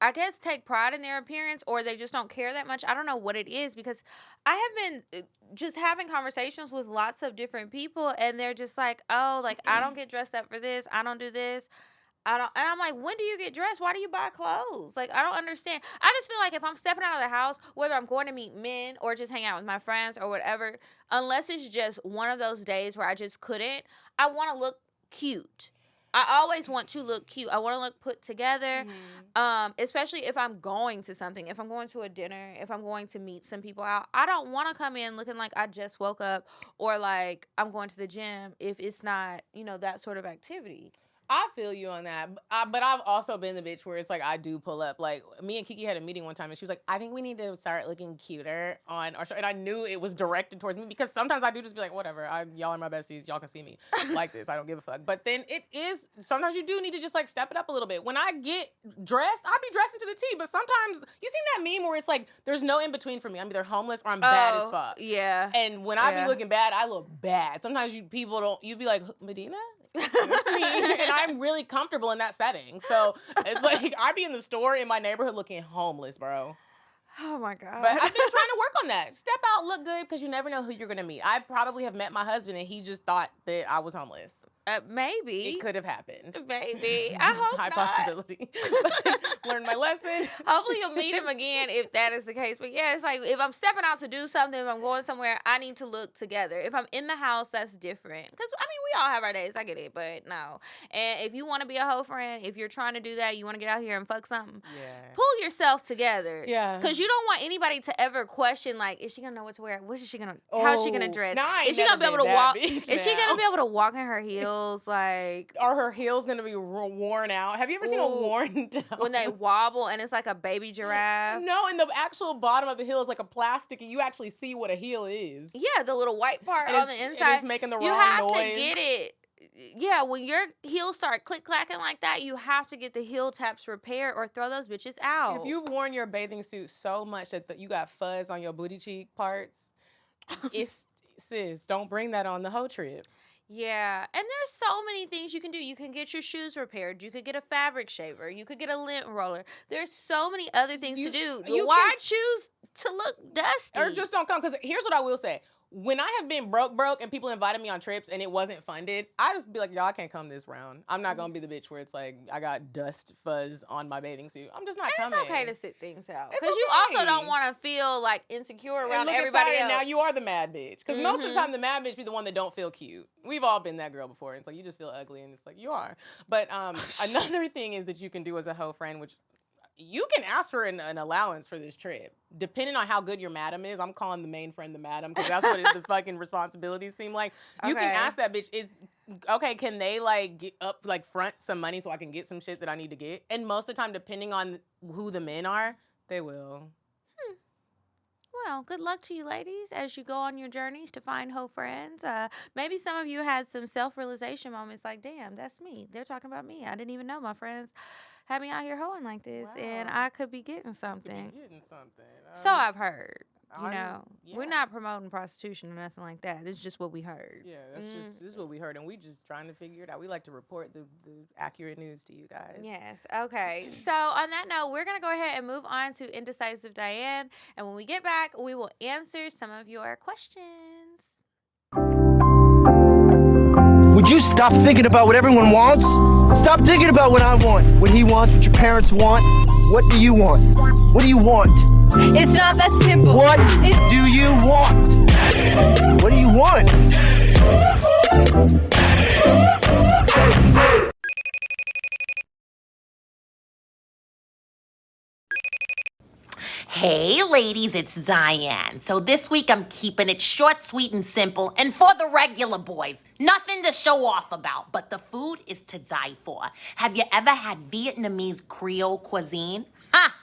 I guess, take pride in their appearance, or they just don't care that much. I don't know what it is, because I have been just having conversations with lots of different people, and they're just like, oh, like, I don't get dressed up for this. I don't do this. And I'm like, when do you get dressed? Why do you buy clothes? Like, I don't understand. I just feel like if I'm stepping out of the house, whether I'm going to meet men or just hang out with my friends or whatever, unless it's just one of those days where I just couldn't, I want to look cute. I always want to look cute. I want to look put together, especially if I'm going to something. If I'm going to a dinner, if I'm going to meet some people out, I don't want to come in looking like I just woke up or like I'm going to the gym if it's not, that sort of activity. I feel you on that. But I've also been the bitch where it's like I do pull up. Like, me and Kiki had a meeting one time, and she was like, I think we need to start looking cuter on our show. And I knew it was directed towards me because sometimes I do just be like, whatever. Y'all are my besties. Y'all can see me like this. I don't give a fuck. But then sometimes you do need to just like step it up a little bit. When I get dressed, I be dressing to the T. But sometimes, you seen that meme where it's like, there's no in between for me. I'm either homeless or I'm bad as fuck. Yeah. And when I be looking bad, I look bad. Sometimes you be like, Medina? It's me, and I'm really comfortable in that setting. So it's like I be in the store in my neighborhood looking homeless, bro. Oh my God. But I've been trying to work on that. Step out, look good, because you never know who you're gonna meet. I probably have met my husband, and he just thought that I was homeless. Maybe. It could have happened. Maybe. I hope High not. possibility. Learned my lesson. Hopefully you'll meet him again if that is the case. But yeah, it's like if I'm stepping out to do something, if I'm going somewhere, I need to look together. If I'm in the house, that's different. Because, we all have our days. I get it, but no. And if you want to be a hoe friend, if you're trying to do that, you want to get out here and fuck something, pull yourself together. Yeah. Because you don't want anybody to ever question, like, is she going to know what to wear? What is she going to, how is she going to dress? Is she going to be able to walk? Is she going to be able to walk in her heels? Like, are her heels gonna be worn out? Have you ever seen a worn down when they wobble and it's like a baby giraffe? No, and the actual bottom of the heel is like a plastic, and you actually see what a heel is. Yeah, the little white part on the inside. It's making the wrong noise. You have to get it. Yeah, when your heels start click clacking like that, you have to get the heel taps repaired or throw those bitches out. If you've worn your bathing suit so much that you got fuzz on your booty cheek parts, sis, don't bring that on the hoe trip. Yeah, and there's so many things you can do. You can get your shoes repaired. You could get a fabric shaver. You could get a lint roller. There's so many other things to do. Why choose to look dusty? Or just don't come, because here's what I will say. When I have been broke and people invited me on trips and it wasn't funded, I just be like, y'all can't come this round. I'm not going to be the bitch where it's like, I got dust fuzz on my bathing suit. I'm just not coming. It's okay to sit things out. Because you also don't want to feel like insecure around everybody else. And now you are the mad bitch. Because most of the time, the mad bitch be the one that don't feel cute. We've all been that girl before. It's like, you just feel ugly, and it's like, you are. But another thing is that you can do as a hoe friend, which you can ask for an allowance for this trip. Depending on how good your madam is, I'm calling the main friend the madam, because that's what the fucking responsibilities seem like. You can ask that bitch, can they like get up, like front some money so I can get some shit that I need to get? And most of the time, depending on who the men are, they will. Well, good luck to you ladies as you go on your journeys to find hoe friends. Maybe some of you had some self-realization moments like, damn, that's me. They're talking about me. I didn't even know my friends had me out here hoeing like this, and I could be getting something. So I've heard. We're not promoting prostitution or nothing like that. It's just what we heard. Yeah, this is what we heard, and we just trying to figure it out. We like to report the accurate news to you guys. Yes. Okay. So on that note, we're gonna go ahead and move on to Indecisive Diane, and when we get back, we will answer some of your questions. Would you stop thinking about what everyone wants? Stop thinking about what I want, what he wants, what your parents want. What do you want? What do you want? It's not that simple. What do you want? What do you want? Hey ladies, it's Diane. So this week I'm keeping it short, sweet, and simple, and for the regular boys. Nothing to show off about, but the food is to die for. Have you ever had Vietnamese Creole cuisine? Ha!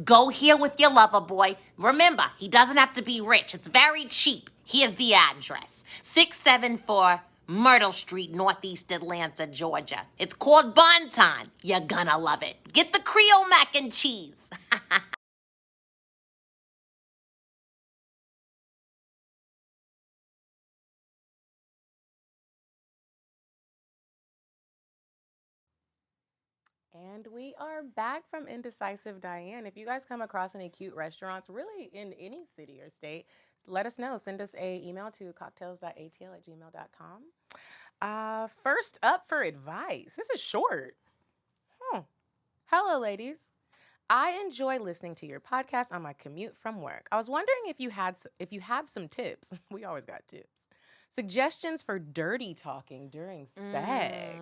Go here with your lover boy. Remember, he doesn't have to be rich. It's very cheap. Here's the address. 674 Myrtle Street, Northeast Atlanta, Georgia. It's called Bonton. You're gonna love it. Get the Creole mac and cheese. And we are back from Indecisive Diane. If you guys come across any cute restaurants, really in any city or state, let us know. Send us an email to cocktails.atl@gmail.com. First up for advice. This is short. Hello, ladies. I enjoy listening to your podcast on my commute from work. I was wondering if you have some tips. We always got tips. Suggestions for dirty talking during sex. I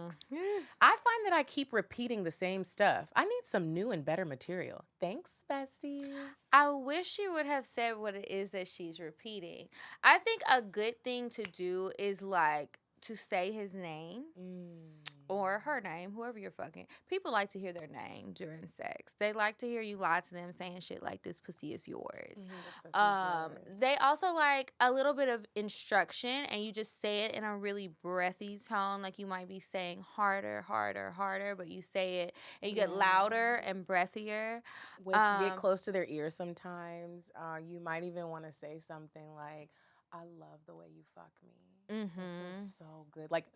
find that I keep repeating the same stuff. I need some new and better material. Thanks, besties. I wish she would have said what it is that she's repeating. I think a good thing to do is like to say his name or her name, whoever you're fucking. People like to hear their name during sex. They like to hear you lie to them saying shit like this pussy is yours. They also like a little bit of instruction, and you just say it in a really breathy tone. Like you might be saying harder, harder, harder, but you say it and you get louder and breathier. Once you get close to their ear sometimes, you might even want to say something like, I love the way you fuck me. It feels so good. Like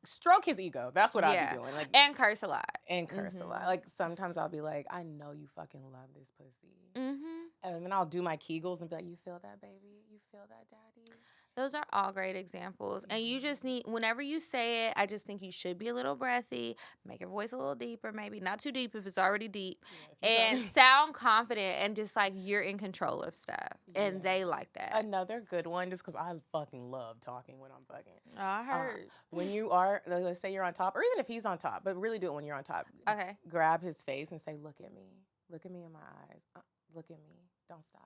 stroke his ego. That's what I'll be doing. Like, and curse a lot. A lot. Like sometimes I'll be like, I know you fucking love this pussy. And then I'll do my Kegels and be like, you feel that, baby? You feel that, daddy? Those are all great examples. And you just need, whenever you say it, I just think you should be a little breathy, make your voice a little deeper, maybe not too deep if it's already deep, and sound confident and just like you're in control of stuff. And they like that. Another good one, just because I fucking love talking when I'm fucking. I heard. When you are, let's say you're on top, or even if he's on top, but really do it when you're on top. Okay. Grab his face and say, look at me. Look at me in my eyes. Look at me. Don't stop.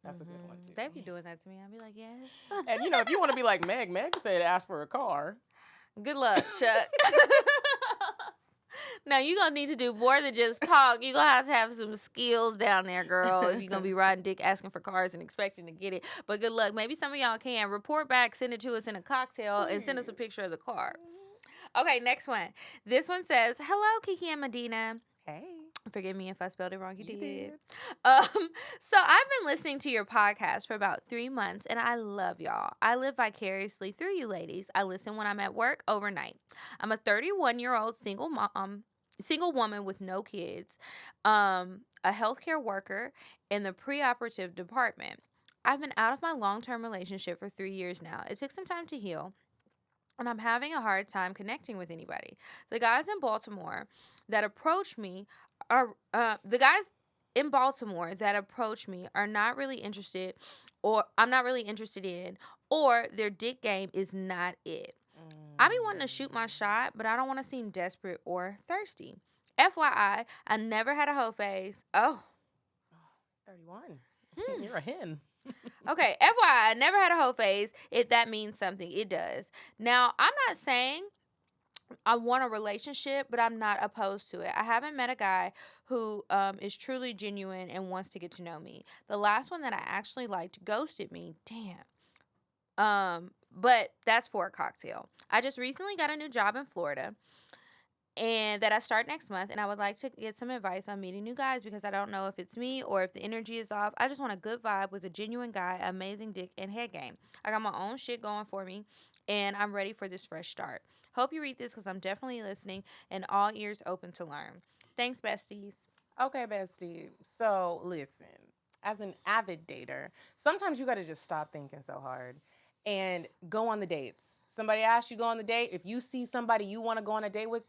That's a good one too. They be doing that to me. I'll be like, yes. And if you want to be like Meg said, ask for a car. Good luck, Chuck. Now you're gonna need to do more than just talk. You're gonna have some skills down there, girl, if you're gonna be riding dick asking for cars and expecting to get it. But good luck. Maybe some of y'all can. Report back, send it to us in a cocktail, and send us a picture of the car. Okay, next one. This one says, hello, Kiki and Medina. Hey. Forgive me if I spelled it wrong. You did. So I've been listening to your podcast for about 3 months, and I love y'all. I live vicariously through you ladies. I listen when I'm at work overnight. I'm a 31-year-old single woman with no kids, a healthcare worker in the preoperative department. I've been out of my long-term relationship for 3 years now. It took some time to heal, and I'm having a hard time connecting with anybody. The guys in Baltimore that approach me are not really interested, or I'm not really interested in, or their dick game is not it. I be wanting to shoot my shot, but I don't want to seem desperate or thirsty. FYI, I never had a hoe phase. 31. You're a hen. Okay, FYI, I never had a hoe phase. If that means something, it does. Now, I'm not saying I want a relationship, but I'm not opposed to it. I haven't met a guy who is truly genuine and wants to get to know me. The last one that I actually liked ghosted me. Damn. But that's for a cocktail. I just recently got a new job in Florida, and that I start next month, and I would like to get some advice on meeting new guys because I don't know if it's me or if the energy is off. I just want a good vibe with a genuine guy, amazing dick, and head game. I got my own shit going for me, and I'm ready for this fresh start. Hope you read this because I'm definitely listening and all ears open to learn. Thanks, besties. Okay, bestie. So, listen, as an avid dater, sometimes you got to just stop thinking so hard and go on the dates. Somebody asks you to go on the date. If you see somebody you want to go on a date with,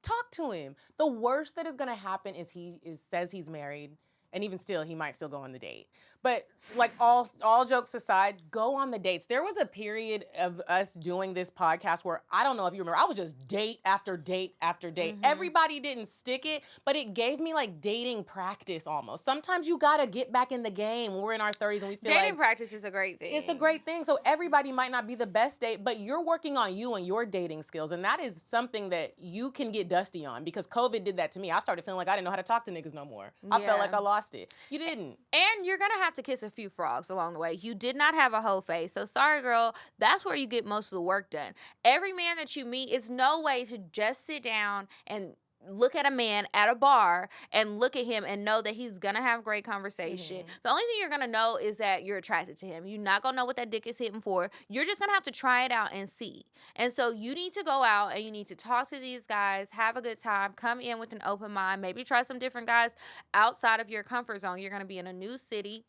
talk to him. The worst that is going to happen is he says he's married, and even still, he might still go on the date. But like all jokes aside, go on the dates. There was a period of us doing this podcast where, I don't know if you remember, I was just date after date after date. Everybody didn't stick it, but it gave me like dating practice almost. Sometimes you got to get back in the game when we're in our 30s and we feel dating practice is a great thing. It's a great thing. So everybody might not be the best date, but you're working on you and your dating skills. And that is something that you can get dusty on, because COVID did that to me. I started feeling like I didn't know how to talk to niggas no more. I felt like I lost it. You didn't. And you're going to have to kiss a few frogs along the way. You did not have a hoe face. So sorry, girl. That's where you get most of the work done. Every man that you meet is no way to just sit down and look at a man at a bar and look at him and know that he's gonna have great conversation. The only thing you're gonna know is that you're attracted to him. You're not gonna know what that dick is hitting for. You're just gonna have to try it out and see. And so you need to go out and you need to talk to these guys, have a good time, come in with an open mind, maybe try some different guys outside of your comfort zone. You're gonna be in a new city.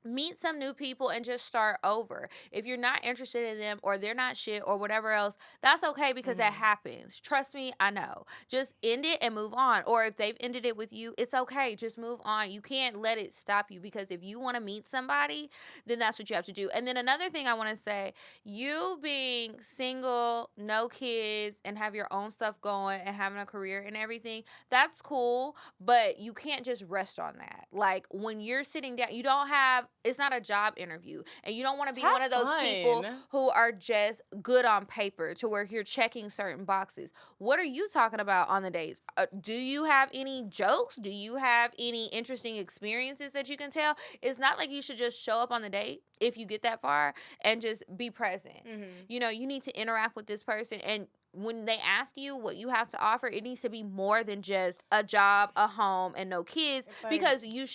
meet some new people and just start over. If you're not interested in them or they're not shit or whatever else, that's okay because that happens. Trust me, I know. Just end it and move on. Or if they've ended it with you, it's okay. Just move on. You can't let it stop you, because if you want to meet somebody, then that's what you have to do. And then another thing I want to say, you being single, no kids, and have your own stuff going and having a career and everything, that's cool, but you can't just rest on that. Like, when you're sitting down, you don't have, it's not a job interview, and you don't want to be one of those people who are just good on paper to where you're checking certain boxes. What are you talking about on the dates? Do you have any jokes? Do you have any interesting experiences that you can tell? It's not like you should just show up on the date if you get that far and just be present. You know, you need to interact with this person, and when they ask you what you have to offer, it needs to be more than just a job, a home, and no kids, because you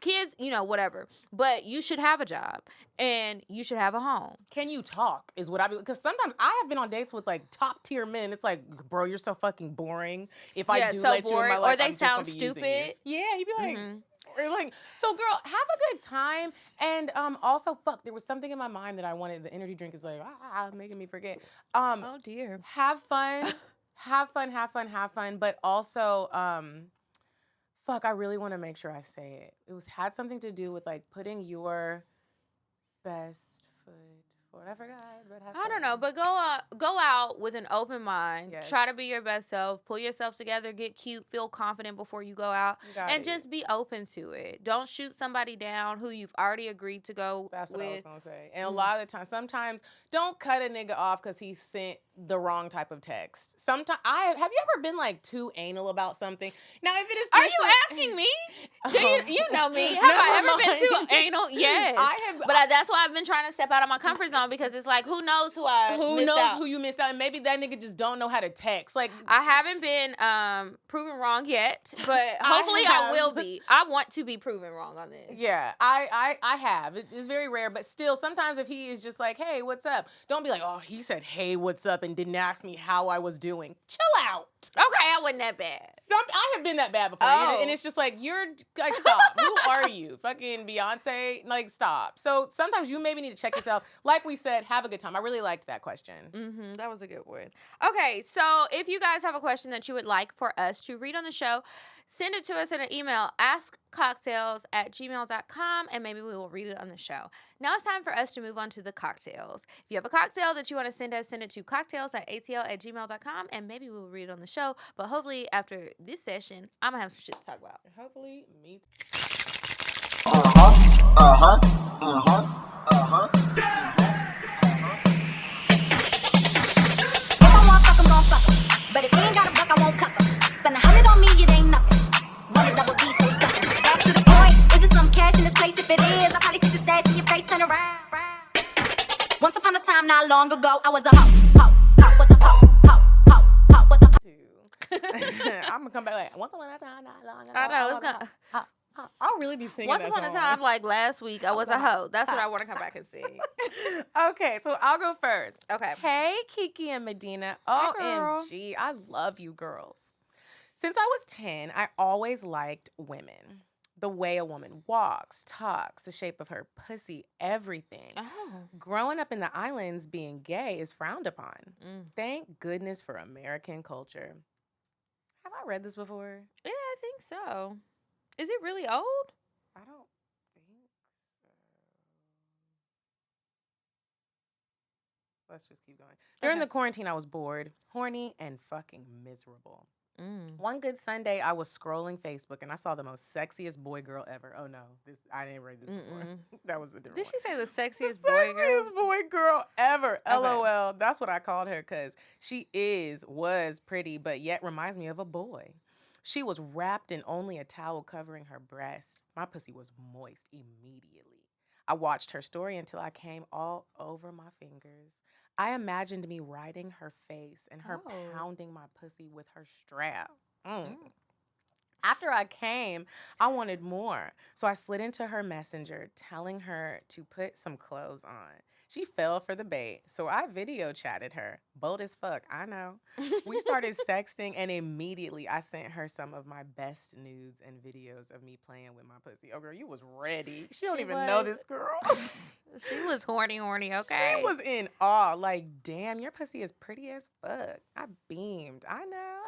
kids, you know, whatever. But you should have a job and you should have a home. Can you talk is what I be, because sometimes I have been on dates with like top tier men. It's like, bro, you're so fucking boring. If I do let you in my life, or they I'm just gonna sound be using stupid. you. Yeah, he'd be like, or like, so girl, have a good time. And also, fuck, there was something in my mind that I wanted. The energy drink is like, making me forget. Oh dear. Have fun, have fun. But also, fuck, I really want to make sure I say it. It had something to do with like putting your best foot forward. I forgot, but have fun. I don't know, but go out with an open mind. Yes. Try to be your best self. Pull yourself together. Get cute. Feel confident before you go out, and just be open to it. Don't shoot somebody down who you've already agreed to go. That's what with. I was gonna say. And a lot of the time, sometimes don't cut a nigga off because he sent the wrong type of text. Sometimes have you ever been like too anal about something? Now, if it is, are you asking me? Do you know me? Have I ever been too anal? Yes, I have. But that's why I've been trying to step out of my comfort zone, because it's like, who knows who you missed out, and maybe that nigga just don't know how to text. Like, I haven't been proven wrong yet, but hopefully I will be. I want to be proven wrong on this. Yeah, I have. It's very rare, but still, sometimes if he is just like, hey, what's up? Don't be like, oh, he said, hey, what's up, and didn't ask me how I was doing. Chill out. Okay, I wasn't that bad. I have been that bad before, and it's just like, you're like, stop. Who are you? Fucking Beyonce? Like, stop. So sometimes you maybe need to check yourself. Like we said, have a good time. I really liked that question. That was a good one. Okay, so if you guys have a question that you would like for us to read on the show, send it to us in an email, askcocktails@gmail.com, and maybe we will read it on the show. Now it's time for us to move on to the cocktails. If you have a cocktail that you want to send us, send it to cocktails@atl@gmail.com, and maybe we will read it on the show. But hopefully after this session, I'm going to have some shit to talk about. Hopefully, me too. But if he ain't got a buck, I won't cuff him. Spend 100 on me, it ain't nothing. Run a double D, so stuffing. Back to the point. Is it some cash in this place? If it is, I'll probably see the stats in your face, turn around. Once upon a time, not long ago, I was a hoe. Was a hoe. Was a hoe. I'm gonna come back like, once upon a time, not long ago. I know, it's gonna... I'll really be singing Once that upon song. a time, like last week, I was a hoe. That's what I want to come back and sing. Okay, so I'll go first. Okay. Hey, Kiki and Medina. OMG, I love you girls. Since I was 10, I always liked women. The way a woman walks, talks, the shape of her pussy, everything. Growing up in the islands, being gay is frowned upon. Thank goodness for American culture. Have I read this before? Yeah, I think so. Is it really old? I don't think so. Let's just keep going. During the quarantine, I was bored, horny, and fucking miserable. One good Sunday, I was scrolling Facebook and I saw the most sexiest boy girl ever. Oh no, I didn't read this before. That was a different one. Did she say the sexiest boy girl? Sexiest boy girl ever. Okay. LOL. That's what I called her, because she was pretty, but yet reminds me of a boy. She was wrapped in only a towel covering her breast. My pussy was moist immediately. I watched her story until I came all over my fingers. I imagined me riding her face and her pounding my pussy with her strap. After I came, I wanted more. So I slid into her messenger, telling her to put some clothes on. She fell for the bait. So I video chatted her. Bold as fuck, I know. We started sexting, and immediately I sent her some of my best nudes and videos of me playing with my pussy. Oh, girl, you was ready. She don't even know this girl. She was horny, okay? She was in awe. Like, damn, your pussy is pretty as fuck. I beamed. I know.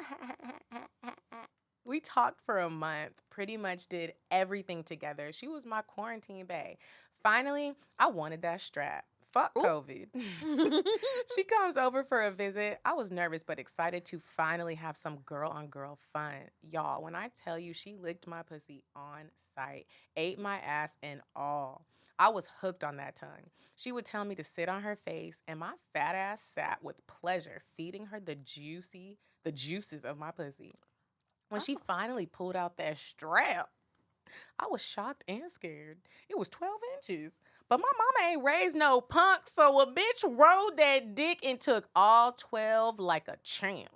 We talked for a month, pretty much did everything together. She was my quarantine bae. Finally, I wanted that strap. Fuck COVID. She comes over for a visit. I was nervous but excited to finally have some girl-on-girl fun. Y'all, when I tell you she licked my pussy on sight, ate my ass and all. I was hooked on that tongue. She would tell me to sit on her face, and my fat ass sat with pleasure, feeding her the juices of my pussy. When she finally pulled out that strap, I was shocked and scared. It was 12 inches. But my mama ain't raised no punk, so a bitch rode that dick and took all 12 like a champ.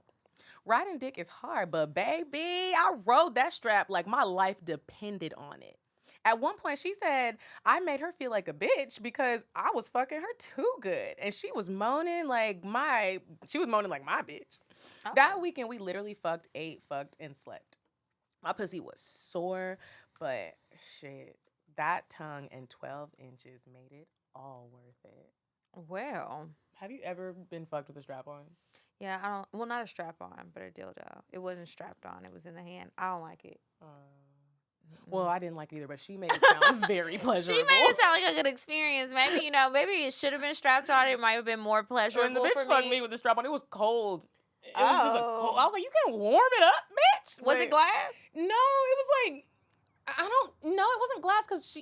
Riding dick is hard, but baby, I rode that strap like my life depended on it. At one point, she said I made her feel like a bitch because I was fucking her too good. And she was moaning like my bitch. Oh. That weekend, we literally fucked, ate, fucked, and slept. My pussy was sore, but shit, that tongue and 12 inches made it all worth it. Well. Have you ever been fucked with a strap on? Yeah, not a strap on, but a dildo. It wasn't strapped on. It was in the hand. I don't like it. Well, I didn't like it either, but she made it sound very pleasurable. She made it sound like a good experience. Maybe, maybe it should have been strapped on. It might have been more pleasurable when the bitch for me. fucked me with the strap on, it was cold. It was just a cold. I was like, you can warm it up, bitch. Was it glass? No, it was like, it wasn't glass because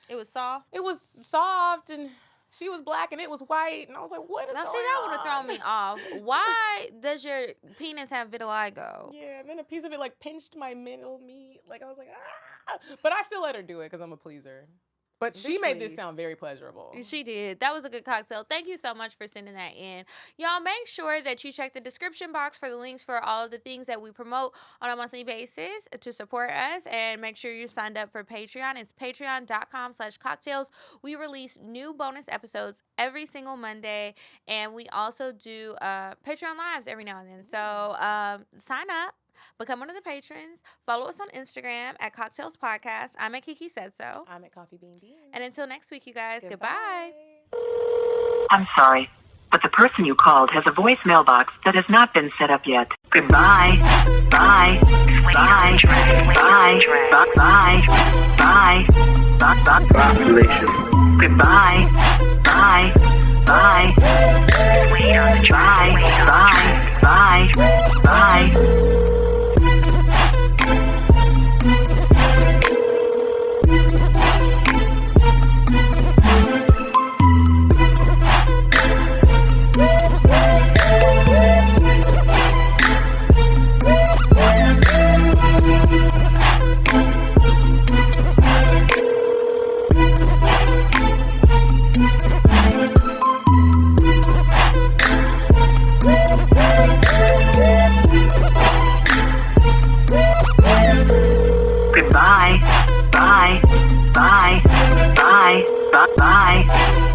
it was soft? It was soft, and she was black, and it was white, and I was like, what is going on? Now, see, that would have thrown me off. Why does your penis have vitiligo? Yeah, and then a piece of it, like, pinched my middle meat. Like, I was like, ah. But I still let her do it because I'm a pleaser. But she made this sound very pleasurable. She did. That was a good cocktail. Thank you so much for sending that in. Y'all, make sure that you check the description box for the links for all of the things that we promote on a monthly basis to support us. And make sure you're signed up for Patreon. It's patreon.com/cocktails. We release new bonus episodes every single Monday. And we also do Patreon Lives every now and then. So sign up. Become one of the patrons. Follow us on Instagram at CockTales Podcast. I'm at Kiki Said So. I'm at Coffee Bean Bean. And until next week, you guys, goodbye. I'm sorry, but the person you called has a voicemail box that has not been set up yet. Goodbye. Bye. Bye. Bye. Bye. Bye. Bye. Population. Goodbye. Bye. Bye. Bye. Bye. Bye. Bye. Bye. Bye. Bye. Bye. Bye. Bye.